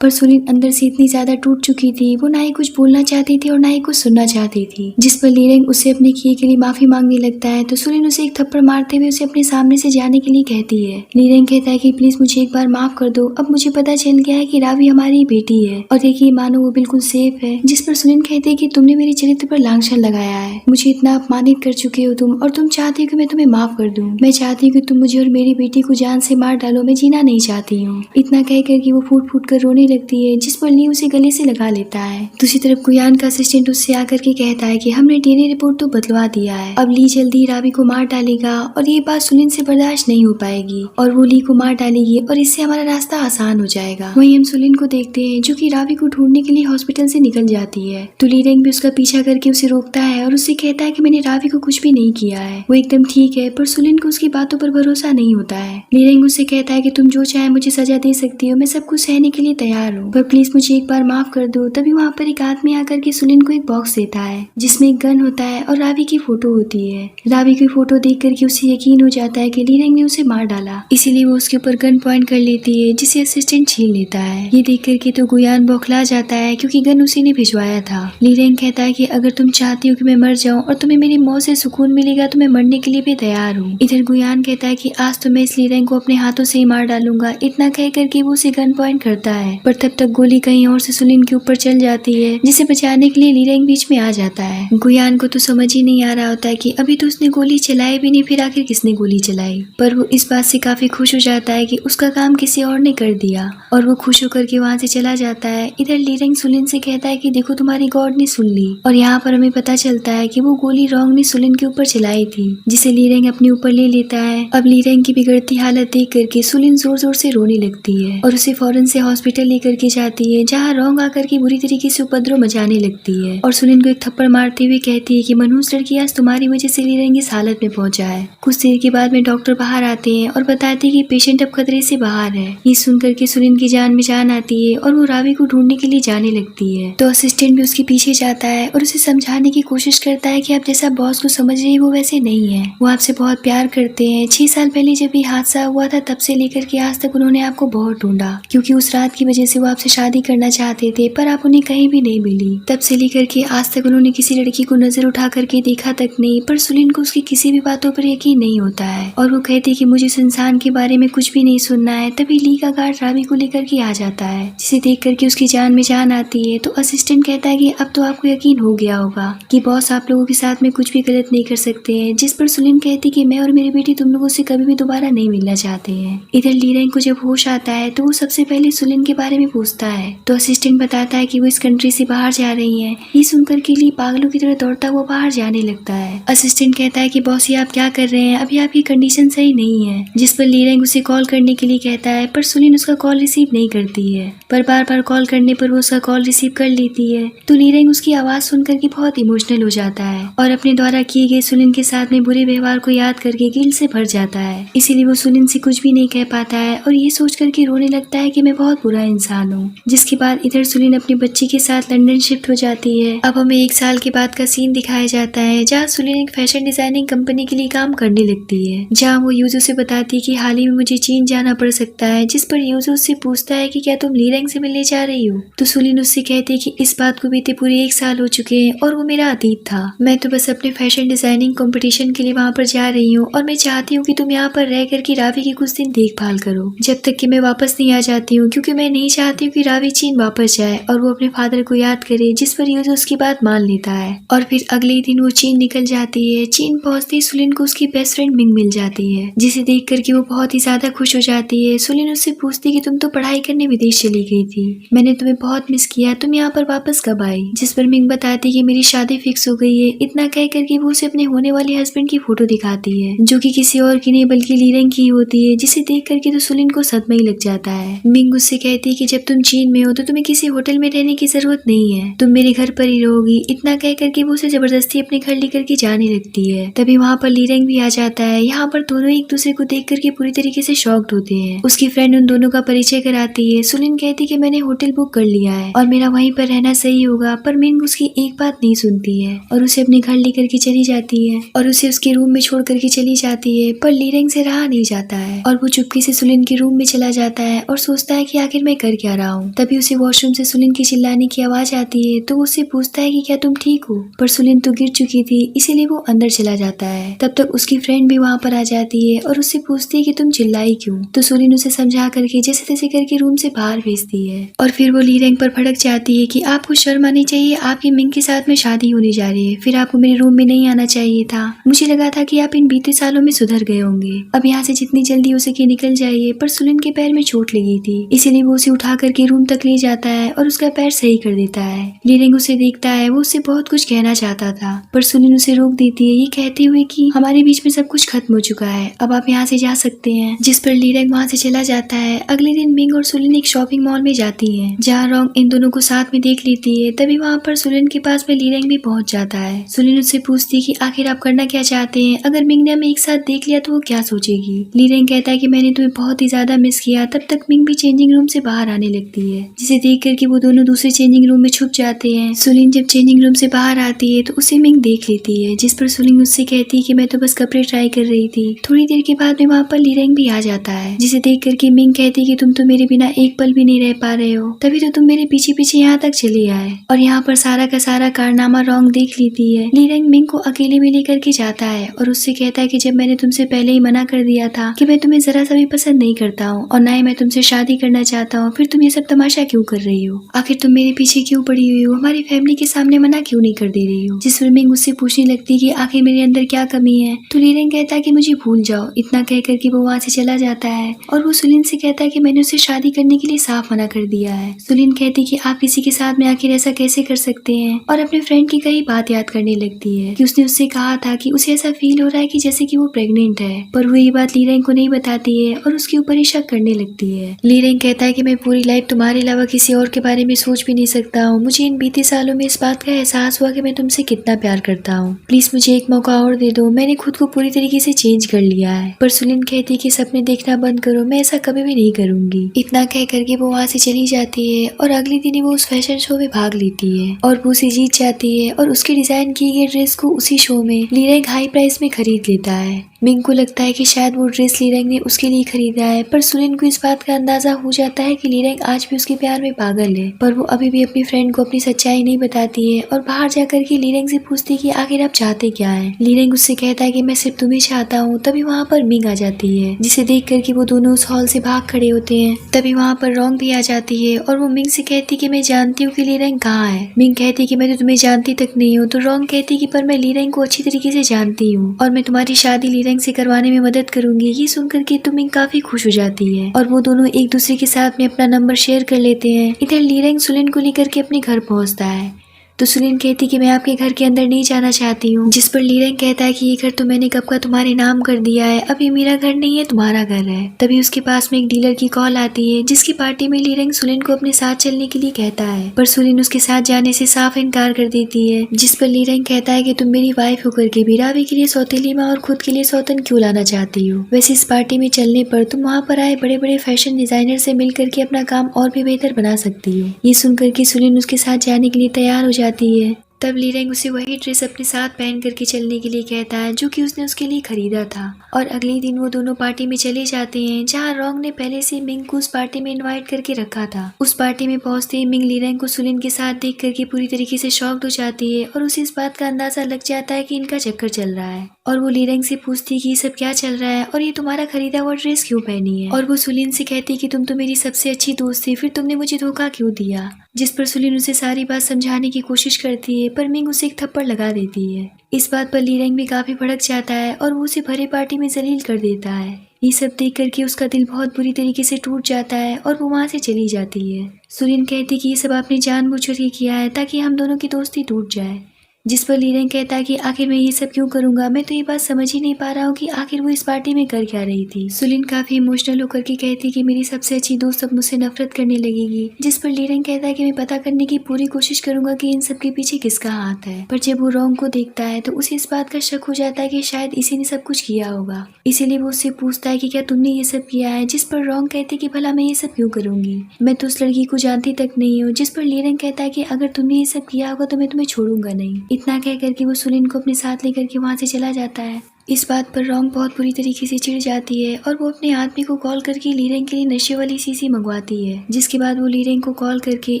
पर सुलिन अंदर से इतनी ज्यादा टूट चुकी थी, वो ना ही कुछ बोलना चाहती थी और ना ही कुछ सुनना चाहती थी। जिस पर ली रेंग उससे अपने किए के लिए माफी मांगने लगता है तो सुलिन उसे एक थप्पड़ मारते हुए उसे अपने सामने से जाने के लिए कहती है। ली रेंग कहता है कि प्लीज मुझे एक बार माफ कर दो, अब मुझे पता चल गया है कि रावी हमारी बेटी है और देखिए मानो वो बिल्कुल सेफ है। जिस पर सुलिन कहते है कि तुमने मेरे चरित्र पर लांछन लगाया है, मुझे इतना अपमानित कर चुके हो तुम, और तुम चाहती हो कि मैं तुम्हें माफ कर दूं। मैं चाहती हूँ कि तुम मुझे और मेरी बेटी को जान से मार डालो, मैं जीना नहीं चाहती हूँ। इतना कहकर कि वो फूट फूट कर रोने लगती है, जिस पर ली उसे गले से लगा लेता है। दूसरी तरफ गुयान का असिस्टेंट उससे आकर के कहता है कि हमने डीएनए रिपोर्ट तो बदलवा दिया है, अब ली जल्दी रावी को मार डालेगा और ये बात सुलिन से बर्दाश्त नहीं हो पाएगी और वो ली को मार डालेगी और इससे हमारा रास्ता आसान हो जाएगा। वहीं हम सुलिन को देखते हैं जो कि रावी को ढूंढने के लिए हॉस्पिटल से निकल जाती है, तो ली रेंग भी उसका पीछा करके उसे रोकता है और उससे कहता है कि मैंने रावी को कुछ भी नहीं किया है, वो एकदम ठीक है। पर सुलिन को उसकी बातों पर भरोसा नहीं होता है। ली रेंग उससे कहता है कि तुम जो चाहे मुझे सजा दे सकती हो, मैं सब कुछ सहने के लिए तैयार हूँ, पर प्लीज मुझे एक बार माफ कर दो। तभी वहाँ पर एक आदमी आकर के सुलिन को एक बॉक्स देता है जिसमें एक गन होता है और रावी की फोटो होती है। रावी की फोटो देख करके उसे यकीन हो जाता है कि ली रेंग ने उसे मार डाला, इसीलिए वो उसके ऊपर गन पॉइंट कर लेती है, जिसे असिस्टेंट छीन लेता है। ये देख करके तो गुयान बौखला जाता है क्योंकि गन उसी ने भिजवाया था। ली रेंग कहता है कि अगर तुम चाहती हो कि मैं मर जाऊं और तुम्हें मेरी मौत से सुकून मिलेगा तो मैं मरने के लिए भी तैयार हूँ। इधर गुयान कहता है कि आज तो मैं इस ली रेंग को अपने हाथों से ही मार डालूंगा। इतना कह करके वो उसे गन पॉइंट करता है, पर तब तक गोली कहीं और से सुलिन के ऊपर चल जाती है, जिसे बचाने के लिए ली रेंग बीच में आ जाता है। गुयान को तो समझ ही नहीं आ रहा होता है कि अभी तो उसने गोली चलाई भी नहीं, फिर आखिर किसने गोली चलाई। पर वो इस बात से काफी खुश हो जाता है कि उसका काम किसी और ने कर दिया और वो खुश होकर के वहाँ से चला जाता है। इधर ली रेंग सुलिन से कहता है कि देखो तुम्हारी गॉड ने सुन ली, और यहाँ पर हमें पता चलता है कि वो गोली रोंग ने सुलिन के ऊपर चलाई थी, जिसे ली रेंग अपने ऊपर ले लेता है। अब ली रेंग की बिगड़ती हालत देख करके सुलिन जोर जोर से रोने लगती है और उसे फौरन से हॉस्पिटल लेकर के जाती है, जहाँ रोंग आकर के बुरी तरीके से उपद्रव मचाने लगती है और सुलिन को एक थप्पड़ मारते हुए कहती है कि मनहूस लड़की आज तुम्हारी वजह से ली रेंग इस हालत में पहुंचा है। कुछ देर के बाद में डॉक्टर बाहर आते हैं और बताते हैं कि पेशेंट अब खतरे से बाहर है। ये सुनकर के सुलिन की जान में जान आती है और वो रावी को ढूंढने के लिए जाने लगती है, तो असिस्टेंट भी उसके पीछे जाता है और उसे समझाने की कोशिश करता है कि आप जैसा बॉस को समझ रही है वो वैसे नहीं है, वो आपसे बहुत प्यार करते हैं। 6 साल पहले जब ये हादसा हुआ था तब से लेकर के आज तक उन्होंने आपको बहुत ढूंढा, क्योंकि उस रात की वजह से वो आपसे शादी करना चाहते थे, पर आप उन्हें कहीं भी नहीं मिली। तब से लेकर के आज तक उन्होंने किसी लड़की को नजर उठा करके देखा तक नहीं, पर सुलिन को उसकी किसी भी बातों पर यकीन नहीं होता है और वो कहती कि मुझे इस इंसान के बारे में कुछ भी नहीं सुनना है। तभी ली का गार्ड रावी को लेकर के आ जाता है, जिसे देख करके उसकी जान में जान आती है। तो असिस्टेंट कहता है कि अब तो आपको यकीन हो गया होगा कि बॉस आप लोगों के साथ में कुछ भी गलत नहीं कर सकते हैं। जिस पर सुलिन कहती कि मैं और मेरी बेटी तुम लोगों से कभी भी दोबारा नहीं मिलना चाहते हैं। इधर ली रेंग को जब होश आता है तो वो सबसे पहले सुलिन के बारे में पूछता है, तो असिस्टेंट बताता है कि वो इस कंट्री से बाहर जा रही है। ये सुनकर के ली पागलों की तरह दौड़ता हुआ बाहर जाने लगता है। असिस्टेंट कहता है कि बॉस ये आप क्या कर रहे हैं, अभी आपकी कंडीशन सही नहीं है। जिस पर ली रेंग उसे कॉल करने के लिए कहता है, पर सुलिन उसका कॉल रिसीव नहीं करती है, पर बार बार कॉल करने पर वो उसका कॉल रिसीव कर लेती है। तो ली रेंग उसकी आवाज सुनकर के बहुत इमोशनल हो जाता है और अपने द्वारा किए गए सुलिन के साथ में बुरे व्यवहार को याद करके गिल्ट से भर जाता है। इसीलिए वो सुलिन से कुछ भी नहीं कह पाता है और ये सोच करके रोने लगता है कि मैं बहुत बुरा इंसान हूँ। जिसके बाद इधर सुलिन अपनी बच्ची के साथ लंदन शिफ्ट हो जाती है। अब हमें 1 साल के बाद का सीन दिखाया जाता है, जहाँ सुलिन एक फैशन डिजाइनिंग कंपनी के लिए काम करने लगती है, जहाँ वो यूजो से बताती है कि हाल ही में मुझे चीन जाना पड़ सकता है। जिस पर यूजो उससे पूछता है कि क्या तुम ली रेंग से मिलने जा रही हो, तो सुलिन उससे कहती है कि इस बात को बीते पूरे 1 साल हो चुके हैं और वो मेरा अतीत था। मैं तो बस अपने फैशन डिजाइनिंग कंपटीशन के लिए वहाँ पर जा रही हूँ और मैं चाहती हूँ कि तुम यहाँ पर रह करके रावी की कुछ दिन देखभाल करो जब तक कि मैं वापस नहीं आ जाती हूँ, क्योंकि मैं नहीं चाहती हूँ कि रावी चीन वापस जाए और वो अपने फादर को याद करे। जिस पर यूजो उसकी बात मान लेता है और फिर अगले ही दिन वो चीन निकल जाती है। चीन पहुंचते सुलिन को उसकी बेस्ट फ्रेंड मिंग मिल जाती है, जिसे देख करके वो बहुत ही ज्यादा खुश हो जाती है। सुलिन उससे पूछती कि तुम तो पढ़ाई करने विदेश चली गई थी, मैंने तुम्हें बहुत मिस किया, तुम यहाँ पर वापस कब आई। जिस पर मिंग बताती कि मेरी शादी फिक्स हो गई है। इतना कह करके वो उसे अपने होने वाले हस्बैंड की फोटो दिखाती है, जो कि किसी और की नहीं बल्कि ली रेंग की होती है, जिसे देख करके तो सुलिन को सदमा ही लग जाता है। मिंग उससे कहती है कि जब तुम चीन में हो तो तुम्हें किसी होटल में रहने की जरूरत नहीं है, तुम मेरे घर पर ही रहो रहोगी। इतना कह करके वो उसे जबरदस्ती अपने घर लेकर के जाने लगती है। तभी वहाँ पर लीरेंग भी आ जाता है। यहाँ पर दोनों एक दूसरे को देख करके पूरी तरीके से शॉक्ड होते हैं। उसकी फ्रेंड उन दोनों का परिचय कराती है। सुलिन कहती कि मैंने होटल बुक कर लिया है और मेरा वहीं पर रहना सही होगा, पर मिंग उसकी एक बात नहीं सुनती है और उसे अपने घर लेकर के चली जाती है और उसे उसके रूम में छोड़ करके चली जाती है। पर लीरेंग से रहा नहीं जाता है और वो चुपके से सुलिन के रूम में चला जाता है और सोचता है कि आखिर मैं कर क्या रहा हूँ। तभी उसे वॉशरूम से सुलिन की चिल्लाने की आवाज आती है तो वो उससे पूछता है कि क्या तुम ठीक हो, पर सुलिन तो गिर चुकी थी इसीलिए वो अंदर चला जाता है। तब तक उसकी फ्रेंड भी वहाँ पर आ जाती है और उससे पूछती है कि तुम चिल्लाई क्यों। तो सुलिन उसे समझा करके जैसे तैसे करके रूम से बाहर भेजती है और फिर वो लीरेंग पर भड़क जाती है कि आपको शर्म आनी चाहिए, आपकी मिंग के साथ में शादी होने जा रही है, फिर आपको मेरे रूम में नहीं आना चाहिए था। मुझे लगा था कि आप इन बीते सालों में सुधर गए होंगे, अब यहाँ से जितनी जल्दी हो सके निकल जाइए। पर सुलिन के पैर में चोट लगी थी इसीलिए वो उसे उठा करके रूम तक ले जाता है और उसका पैर सही कर देता है। लीरेंग उसे देखता है, वो उससे बहुत कुछ कहना चाहता था पर सुलिन उसे रोक देती है, ये कहते हुए कि हमारे बीच में सब कुछ खत्म हो चुका है, अब आप यहाँ से जा सकते हैं। जिस पर लीरेंग वहाँ से चला जाता है। अगले दिन मिंग और सुलिन एक शॉपिंग मॉल में जाती है जहाँ रोंग इन दोनों को साथ में देख लेती है। तभी वहाँ पर सुलिन के पास में लीरेंग भी पहुँच जाता है। सुलिन उससे पूछती है कि आखिर आप करना क्या चाहते हैं, अगर मिंग ने हमें एक साथ देख लिया तो वो क्या सोचेगी। लीरेंग कहता है कि मैंने तुम्हें बहुत ही ज्यादा मिस किया। तब तक मिंग भी चेंजिंग रूम से बाहर आने लगती है जिसे देख करके वो दोनों दूसरे चेंजिंग रूम में छुप जाते हैं। सुलिन जब चेंजिंग रूम से बाहर आती है तो उसे मिंग देख लेती है, जिस पर सुलिन उससे कहती है कि मैं तो बस कपड़े ट्राई कर रही थी। थोड़ी देर के बाद में वहाँ पर लीरेंग भी आ जाता है जिसे देख करके मिंग कहती है कि तुम तो मेरे बिना एक पल भी नहीं रह पा रहे हो, तभी तो तुम मेरे पीछे पीछे यहाँ तक चले आए। और यहाँ पर सारा का सारा कारनामा रोंग देख लेती है। लीरेंग मिंग को अकेले में लेकर के जाता है और उससे कहता है कि जब मैंने तुमसे पहले ही मना कर दिया था कि मैं तुम्हें जरा सा भी पसंद नहीं करता हूँ और ना ही मैं तुमसे शादी करना चाहता हूँ, फिर तुम ये सब तमाशा क्यों कर रही हो, आखिर तुम मेरे पीछे क्यों पड़ी हुई हो, हमारी फैमिली के सामने मना क्यों नहीं कर दे रही हो। जिस पर मिंग उससे पूछने लगती कि आखिर मेरे अंदर क्या कमी है तो लीरेंग कहता है कि मुझे भूल जाओ। इतना कह करके वो वहाँ से चला जाता है और वो सुलिन से कहता है कि मैंने उसे शादी करने के लिए साफ मना कर दिया है। सुलिन कहती कि आप किसी के साथ में आखिर ऐसा कैसे कर सकते हैं और अपने फ्रेंड की कई बात याद करने लगती है कि उसने उससे कहा था कि उसे ऐसा फील हो रहा है कि जैसे कि वो प्रेग्नेंट है, पर वो ये बात लीरेंग को नहीं बताती है और उसके ऊपर ही शक करने लगती है। लीरेंग कहता है कि मैं पूरी लाइफ तुम्हारे अलावा किसी और के बारे में सोच भी नहीं सकता हूँ, मुझे इन बीते सालों में इस बात का एहसास हुआ कि मैं तुमसे कितना प्यार करता हूँ, प्लीज मुझे एक मौका और दे दो, मैंने खुद को पूरी तरीके से चेंज कर लिया है। पर सुलिन कहती है कि सपने देखना बंद करो, मैं ऐसा कभी भी नहीं करूंगी। इतना कह करके वो वहाँ से चली जाती है और अगले दिन ही वो उस फैशन शो में भाग लेती है और वो उसे जीत जाती है और उसके डिजाइन किए गए ड्रेस को उसी शो में लीरेंग हाई प्राइस में खरीद लेता है। मिंग को लगता है कि शायद वो ड्रेस लीरेंग ने उसके लिए खरीदा है, पर सुलिन को इस बात का अंदाजा हो जाता है कि लीरेंग आज भी उसके प्यार में पागल है, पर वो अभी भी अपनी फ्रेंड को अपनी सच्चाई नहीं बताती है और बाहर जाकर के लीरेंग से पूछती है कि आखिर आप चाहते क्या है। लीरेंग उससे कहता है कि मैं सिर्फ तुम्हें चाहता हूँ। तभी वहाँ पर मिंग आ जाती है जिसे देख करके वो दोनों उस हॉल से भाग खड़े होते हैं। तभी वहाँ पर रोंग भी आ जाती है और वो मिंग से कहती कि मैं जानती हूँ कि लीरेंग कहाँ है। मिंग कहती कि मैं तो तुम्हें जानती तक नहीं हूँ। तो रोंग कहती कि पर मैं लीरेंग को अच्छी तरीके से जानती हूँ और मैं तुम्हारी शादी लीरेंग से करवाने में मदद करूंगी। ये सुनकर के तो मिंग काफी खुश हो जाती है और वो दोनों एक दूसरे के साथ में अपना नंबर शेयर कर लेते हैं। इधर लीरेंग सुलिन को लेकर के अपने घर पहुंचता है तो सुलिन कहती कि मैं आपके घर के अंदर नहीं जाना चाहती हूँ, जिस पर लीरेंग कहता है कि ये घर तो मैंने कब का तुम्हारे नाम कर दिया है, अब ये मेरा घर नहीं है तुम्हारा घर है। तभी उसके पास में एक डीलर की कॉल आती है जिसकी पार्टी में लीरेंग सुलिन को अपने साथ चलने के लिए कहता है, पर सुलिन उसके साथ जाने से साफ इनकार कर देती है। जिस पर लीरेंग कहता है कि तुम मेरी वाइफ होकर के भी रावी के लिए सौतेली माँ और खुद के लिए सौतन क्यों लाना चाहती हो। वैसे इस पार्टी में चलने पर तुम वहाँ पर आए बड़े बड़े फैशन डिजाइनर से मिल करके अपना काम और भी बेहतर बना सकती हो। ये सुनकर के सुलिन उसके साथ जाने के लिए तैयार हो जाती है। तब लीरेंग उसे वही ड्रेस अपने साथ पहन करके चलने के लिए कहता है जो कि उसने उसके लिए खरीदा था और अगले दिन वो दोनों पार्टी में चले जाते हैं जहाँ रोंग ने पहले से मिंग को उस पार्टी में इनवाइट करके रखा था। उस पार्टी में पहुंचते ही मिंग लीरेंग को सुलिन के साथ देख करके पूरी तरीके से शॉक्ड हो जाती है और उसे इस बात का अंदाजा लग जाता है कि इनका चक्कर चल रहा है और वो लीरेंग से पूछती है कि ये सब क्या चल रहा है और ये तुम्हारा खरीदा हुआ ड्रेस क्यों पहनी है। और वो सुलिन से कहती है कि तुम तो मेरी सबसे अच्छी दोस्त थी, फिर तुमने मुझे धोखा क्यों दिया। जिस पर सुलिन उसे सारी बात समझाने की कोशिश करती है पर मिंग उसे एक थप्पड़ लगा देती है। इस बात पर लीरेंग भी काफी भड़क जाता है और वो उसे भरे पार्टी में जलील कर देता है। ये सब देख करके उसका दिल बहुत बुरी तरीके से टूट जाता है और वो वहाँ से चली जाती है। सुलिन कहती कि ये सब आपने जानबूझ कर किया है ताकि हम दोनों की दोस्ती टूट जाए। जिस पर लीरेंग कहता है कि आखिर मैं ये सब क्यों करूंगा, मैं तो ये बात समझ ही नहीं पा रहा हूँ कि आखिर वो इस पार्टी में कर क्या रही थी। सुलिन काफी इमोशनल होकर के कहती कि मेरी सबसे अच्छी दोस्त अब मुझसे नफरत करने लगेगी। जिस पर लीरेंग कहता है कि मैं पता करने की पूरी कोशिश करूंगा कि इन सब के पीछे किसका हाथ है। पर जब वो रोंग को देखता है तो उसे इस बात का शक हो जाता है कि शायद इसी ने सब कुछ किया होगा। इसीलिए वो उससे पूछता है कि क्या तुमने ये सब किया है। जिस पर रोंग कहती कि भला मैं ये सब क्यों करूंगी, मैं तो उस लड़की को जानती तक नहीं हूँ। जिस पर लीरेंग कहता है कि अगर तुमने ये सब किया होगा तो मैं तुम्हें छोड़ूंगा नहीं। इतना कह करके वो सुलिन को अपने साथ लेकर के वहाँ से चला जाता है। इस बात पर रोंग बहुत बुरी तरीके से चिढ़ जाती है और वो अपने आदमी को कॉल करके लीरेंग के लिए नशे वाली शीशी मंगवाती है। जिसके बाद वो लीरेंग को कॉल करके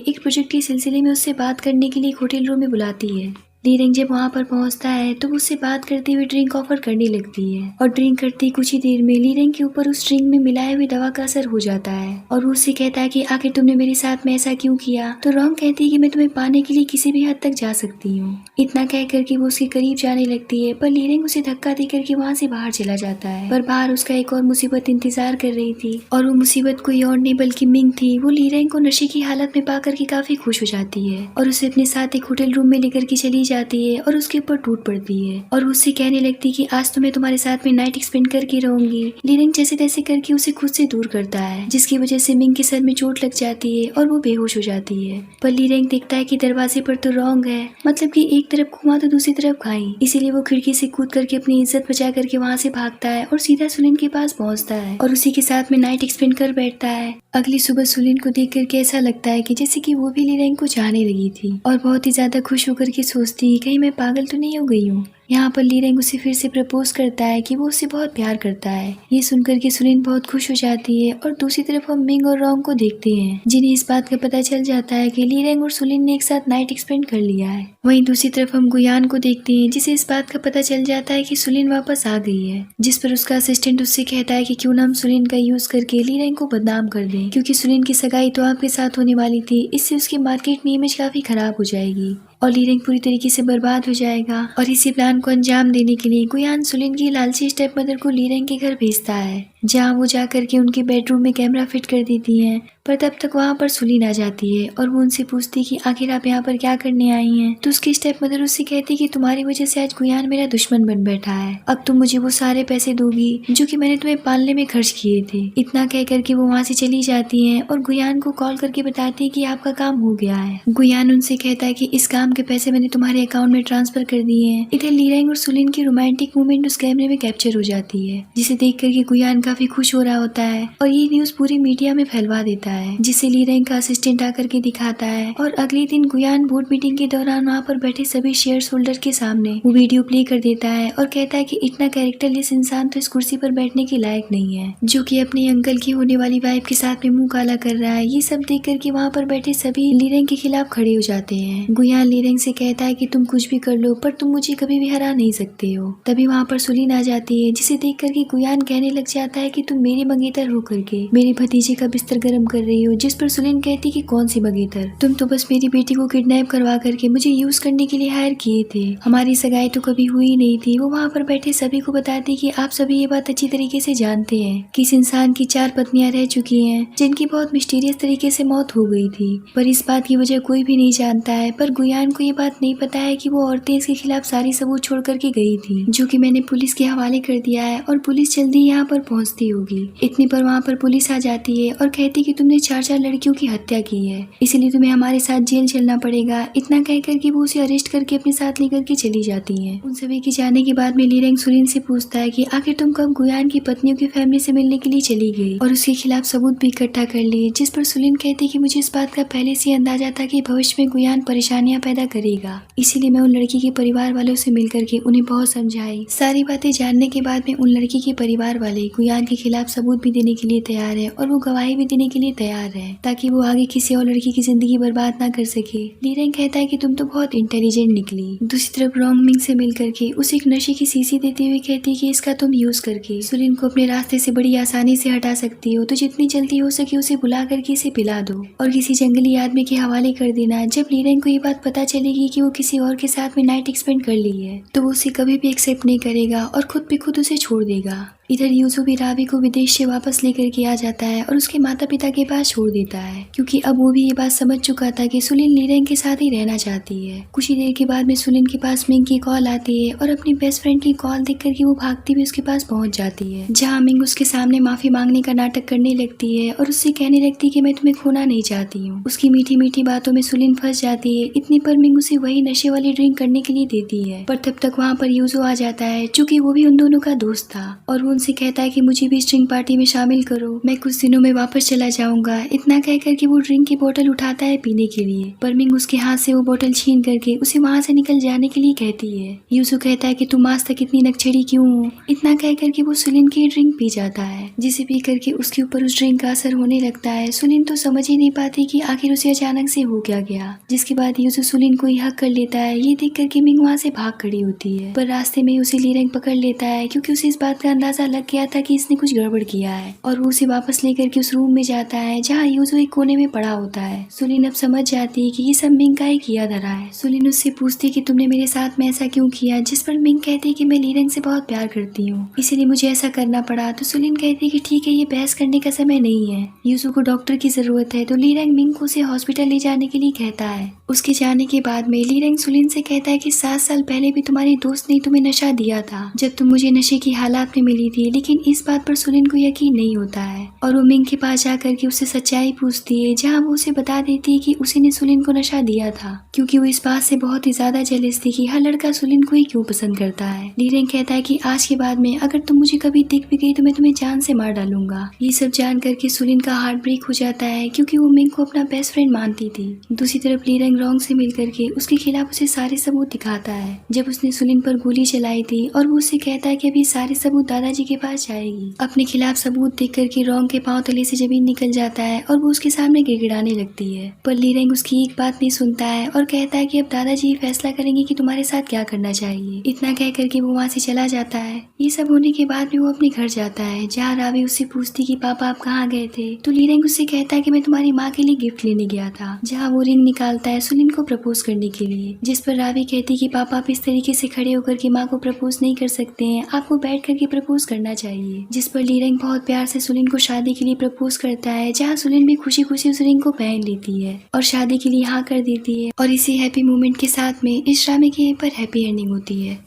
एक प्रोजेक्ट के सिलसिले में उससे बात करने के लिए एक होटल रूम में बुलाती है। लीरेंग जब वहाँ पर पहुँचता है तो उससे बात करते हुए ड्रिंक ऑफर करने लगती है और ड्रिंक करते ही कुछ ही देर में लीरेंग के ऊपर उस ड्रिंक में मिलाए हुए दवा का असर हो जाता है और वो उससे कहता है कि आखिर तुमने मेरे साथ में ऐसा क्यों किया। तो रोंग कहती है कि मैं तुम्हें पाने के लिए किसी भी हद तक जा सकती हूँ। इतना कह करके वो उसके करीब जाने लगती है पर लीरेंग उसे धक्का दे करके वहाँ से बाहर चला जाता है। पर बाहर उसका एक और मुसीबत इंतजार कर रही थी और वो मुसीबत कोई और नहीं बल्कि मिंग थी। वो लीरेंग को नशे की हालत में पा करके काफी खुश हो जाती है और उसे अपने साथ एक होटल रूम में लेकर के चली जाती है और उसके ऊपर टूट पड़ती है और उससे कहने लगती कि आज तो मैं तुम्हारे साथ में नाइट स्पेंड करके रहूंगी। लीरेंग जैसे तैसे करके उसे खुद से दूर करता है जिसकी वजह से मिंग के सर में चोट लग जाती है और वो बेहोश हो जाती है। पर लीरेंग देखता है कि दरवाजे पर तो रोंग है, मतलब कि एक तरफ घुमा तो दूसरी तरफ खाई। इसीलिए वो खिड़की से कूद करके अपनी इज्जत बचा करके वहाँ से भागता है और सीधा सुलिन के पास पहुँचता है और उसी के साथ में नाइट स्पेंड कर बैठता है। अगली सुबह सुलिन को देख करके ऐसा लगता है कि जैसे कि वो भी लीरेंग को चाहने लगी थी और बहुत ही ज्यादा खुश होकर के सोचती कहीं मैं पागल तो नहीं हो गई हूँ। यहाँ पर लीरेंग उसे फिर से प्रपोज करता है कि वो उससे बहुत प्यार करता है। ये सुनकर के सुलिन बहुत खुश हो जाती है और दूसरी तरफ हम मिंग और रोंग को देखते हैं जिन्हें इस बात का पता चल जाता है कि लीरेंग और सुलिन ने एक साथ नाइट स्पेंड कर लिया है। वहीं दूसरी तरफ हम गुयान को देखते हैं जिसे इस बात का पता चल जाता है कि सुलिन वापस आ गई है। जिस पर उसका असिस्टेंट उससे कहता है कि क्यों ना हम सुलिन का यूज करके लीरेंग को बदनाम कर दें, क्योंकि सुलिन की सगाई तो आपके साथ होने वाली थी, इससे उसकी मार्केट में इमेज काफी खराब हो जाएगी और लीरेंग पूरी तरीके से बर्बाद हो जाएगा। और इसी प्लान को अंजाम देने के लिए गुयान सुलिन की लालची स्टेप मदर को लीरेंग के घर भेजता है जहाँ वो जाकर के उनके बेडरूम में कैमरा फिट कर देती हैं। पर तब तक वहाँ पर सुलिन आ जाती है और वो उनसे पूछती कि आखिर आप यहाँ पर क्या करने आई हैं। तो उसकी स्टेप मदर उससे कहती कि तुम्हारी वजह से आज गुयान मेरा दुश्मन बन बैठा है, अब तुम मुझे वो सारे पैसे दोगी जो कि मैंने तुम्हें पालने में खर्च किए थे। इतना कह करके वो वहाँ से चली जाती है और गुयान को कॉल करके बताती है कि आपका काम हो गया है। गुयान उनसे कहता है कि इस काम के पैसे मैंने तुम्हारे अकाउंट में ट्रांसफर कर दिए हैं। इधर लीरेंग और सुलिन की रोमांटिक मूवमेंट उस कैमरे में कैप्चर हो जाती है जिसे देख करके गुयान काफी खुश हो रहा होता है और ये न्यूज पूरी मीडिया में फैलवा देता है जिसे लीरेंग का असिस्टेंट आकर के दिखाता है। और अगले दिन गुयान बोर्ड मीटिंग के दौरान वहाँ पर बैठे सभी शेयर होल्डर के सामने वो वीडियो प्ले कर देता है और कहता है कि इतना कैरेक्टरलेस इंसान तो इस कुर्सी पर बैठने के लायक नहीं है, जो कि अपने अंकल की होने वाली वाइफ के साथ में मुंह काला कर रहा है। ये सब देख करके वहाँ पर बैठे सभी लीरेंग के खिलाफ खड़े हो जाते हैं। गुयान लीरेंग से कहता है कि तुम कुछ भी कर लो पर तुम मुझे कभी भी हरा नहीं सकते हो। तभी वहाँ पर सुलिन आ जाती है जिसे देख करके गुयान कहने लग जाता है कि तुम मेरी मंगेतर होकर के मेरे भतीजे का बिस्तर गर्म कर रही हो। जिस पर सुलिन कहती कि कौन सी मंगेतर, तुम तो बस मेरी बेटी को किडनैप करवा करके मुझे यूज करने के लिए हायर किए थे, हमारी सगाई तो कभी हुई नहीं थी। वो वहाँ पर बैठे सभी को बताती कि आप सभी ये बात अच्छी तरीके से जानते हैं कि इस इंसान की 4 पत्नियां रह चुकी हैं जिनकी बहुत मिस्टीरियस तरीके से मौत हो गई थी, पर इस बात की वजह कोई भी नहीं जानता है। पर गुयान को ये बात नहीं पता है कि वो औरतें इसके खिलाफ सारी सबूत छोड़ करके गई थी, जो कि मैंने पुलिस के हवाले कर दिया है और पुलिस जल्दी यहाँ पर पहुँचती होगी। इतनी पर वहाँ पर पुलिस आ जाती है और कहती कि तुमने 4 लड़कियों की हत्या की है, इसलिए तुम्हें हमारे साथ जेल चलना पड़ेगा। इतना कह करके वो उसे अरेस्ट करके अपने साथ लेकर के चली जाती है। उन सभी के जाने के बाद में लीरेंग सुलिन से पूछता है कि आखिर तुम कब गुयान की पत्नियों की फैमिली से मिलने के लिए चली गई और उसके खिलाफ सबूत भी इकट्ठा कर लिए। जिस पर सुलिन कहती कि मुझे इस बात का पहले से अंदाजा था कि भविष्य में गुयान परेशानियां पैदा करेगा, इसीलिए मैं उन लड़की के परिवार वालों से मिलकर के उन्हें बहुत समझाई। सारी बातें जानने के बाद में उन लड़की के परिवार वाले गुयान के खिलाफ सबूत भी देने के लिए तैयार है और वो गवाही भी देने के लिए तैयार है ताकि वो आगे किसी और लड़की की जिंदगी बर्बाद ना कर सके। लीरेंग कहता है कि तुम तो बहुत इंटेलिजेंट निकली। दूसरी तरफ रोंग मिंग से मिल करके उसे एक नशे की शीशी देते हुए कहती कि इसका तुम यूज करके सुलिन को अपने रास्ते से बड़ी आसानी से हटा सकती हो, तो जितनी जल्दी हो सके उसे बुला करके इसे पिला दो और किसी जंगली आदमी के हवाले कर देना। जब लीरेंग को ये बात पता चलेगी कि वो किसी और के साथ में नाइट स्पेंड कर ली है तो वो उसे कभी भी एक्सेप्ट नहीं करेगा और खुद पे खुद उसे छोड़ देगा। इधर यूजो भी रावी को विदेश से वापस लेकर के आ जाता है और उसके माता पिता के पास छोड़ देता है, क्योंकि अब वो भी ये बात समझ चुका था कि सुलिन लीरेंग के साथ ही रहना चाहती है। कुछ ही देर के बाद में सुलिन के पास मिंग की कॉल आती है और अपनी बेस्ट फ्रेंड की कॉल देख करके वो भागती हुई उसके पास पहुंच जाती है, जहाँ मिंग उसके सामने माफी मांगने का नाटक करने लगती है और उससे कहने लगती है कि मैं तुम्हें खोना नहीं चाहती हूँ। उसकी मीठी मीठी बातों में सुलिन फंस जाती है। इतनी पर मिंग उसे वही नशे वाली ड्रिंक करने के लिए देती है, पर तब तक वहाँ पर यूजो आ जाता है, चूँकि वो भी उन दोनों का दोस्त था, और वो उनसे कहता है कि मुझे भी इस ड्रिंक पार्टी में शामिल करो, मैं कुछ दिनों में वापस चला जाऊंगा। इतना कह करके वो ड्रिंक की बोतल उठाता है पीने के लिए, पर मिंग उसके हाथ से वो बोतल छीन करके उसे वहाँ से निकल जाने के लिए कहती है। यूजो कहता है कि तुम आज तक इतनी नक्सड़ी क्यों हो। इतना कह करके वो सुलिन की ड्रिंक पी जाता है, जिसे पी करके उसके ऊपर उस ड्रिंक का असर होने लगता है। सुलिन तो समझ ही नहीं पाती कि आखिर उसे अचानक से हो क्या गया, जिसके बाद यूजो सुलिन को ही हक कर लेता है। ये देख करके मिंग वहाँ से भाग खड़ी होती है, पर रास्ते में उसे लीरेंग पकड़ लेता है, क्योंकि उसे इस बात का अंदाजा लग गया था कि इसने कुछ गड़बड़ किया है, और वो उसे वापस लेकर के उस रूम में जाता है जहाँ यूजो एक कोने में पड़ा होता है। सुलिन अब समझ जाती है कि ये सब मिंग का ही किया धरा है। सुलिन उससे पूछती है कि तुमने मेरे साथ में ऐसा क्यों किया, जिस पर मिंग कहती है कि मैं लीरेंग से बहुत प्यार करती हूँ, इसीलिए मुझे ऐसा करना पड़ा। तो सुलिन कहती है कि ठीक है, ये बहस करने का समय नहीं है, यूजो को डॉक्टर की जरूरत है। तो लीरेंग मिंग को उसे हॉस्पिटल ले जाने के लिए कहता है। उसके जाने के बाद में लीरेंग सुलिन से कहता है कि 7 साल पहले भी तुम्हारे दोस्त ने तुम्हें नशा दिया था, जब तुम मुझे नशे की हालात में मिली थी, लेकिन इस बात पर सुलिन को यकीन नहीं होता है, और वो मिंग के पास जाकर के उससे सच्चाई पूछती है, जहाँ वो उसे बता देती है कि उसी ने सुलिन को नशा दिया था, क्योंकि वो इस बात से बहुत ही ज्यादा जेलस थी कि हर लड़का सुलिन को ही क्यों पसंद करता है। लीरेंग कहता है कि आज के बाद में अगर तुम मुझे कभी दिख भी गई तो मैं तुम्हें जान से मार डालूंगा। ये सब जान करके सुलिन का हार्ट ब्रेक हो जाता है, क्योंकि वो मिंग को अपना बेस्ट फ्रेंड मानती थी। दूसरी तरफ लीरेंग रॉन्ग से मिल करके उसके खिलाफ उसे सारे सबूत दिखाता है, जब उसने सुलिन पर गोली चलाई थी, और वो उससे कहता है कि अभी सारे सबूत दादाजी के पास जाएगी। अपने खिलाफ सबूत देख करके रॉन्ग के पांव तले से जमीन निकल जाता है और वो उसके सामने गिड़गिड़ाने लगती है, पर लीरेंग उसकी एक बात नहीं सुनता है और कहता है कि अब दादाजी फैसला करेंगे कि तुम्हारे साथ क्या करना चाहिए। इतना कह करके वो वहाँ से चला जाता है। ये सब होने के बाद में वो अपने घर जाता है, जहाँ रावी उससे पूछती कि पापा आप कहाँ गए थे। तो लीरेंग उससे कहता है कि मैं तुम्हारी माँ के लिए गिफ्ट लेने गया था, जहाँ वो रिंग निकालता है सुलिन को प्रपोज करने के लिए, जिस पर रावी कहती कि पापा आप इस तरीके से खड़े होकर के माँ को प्रपोज नहीं कर सकते हैं, आपको बैठ करके प्रपोज करना चाहिए। जिस पर लीरेंग बहुत प्यार से सुलिन को शादी के लिए प्रपोज करता है, जहाँ सुलिन भी खुशी खुशी उस रिंग को पहन लेती है और शादी के लिए हाँ कर देती है। और इसी हैप्पी मोमेंट के साथ में इस ड्रामे की यहीं पर हैप्पी एंडिंग होती है।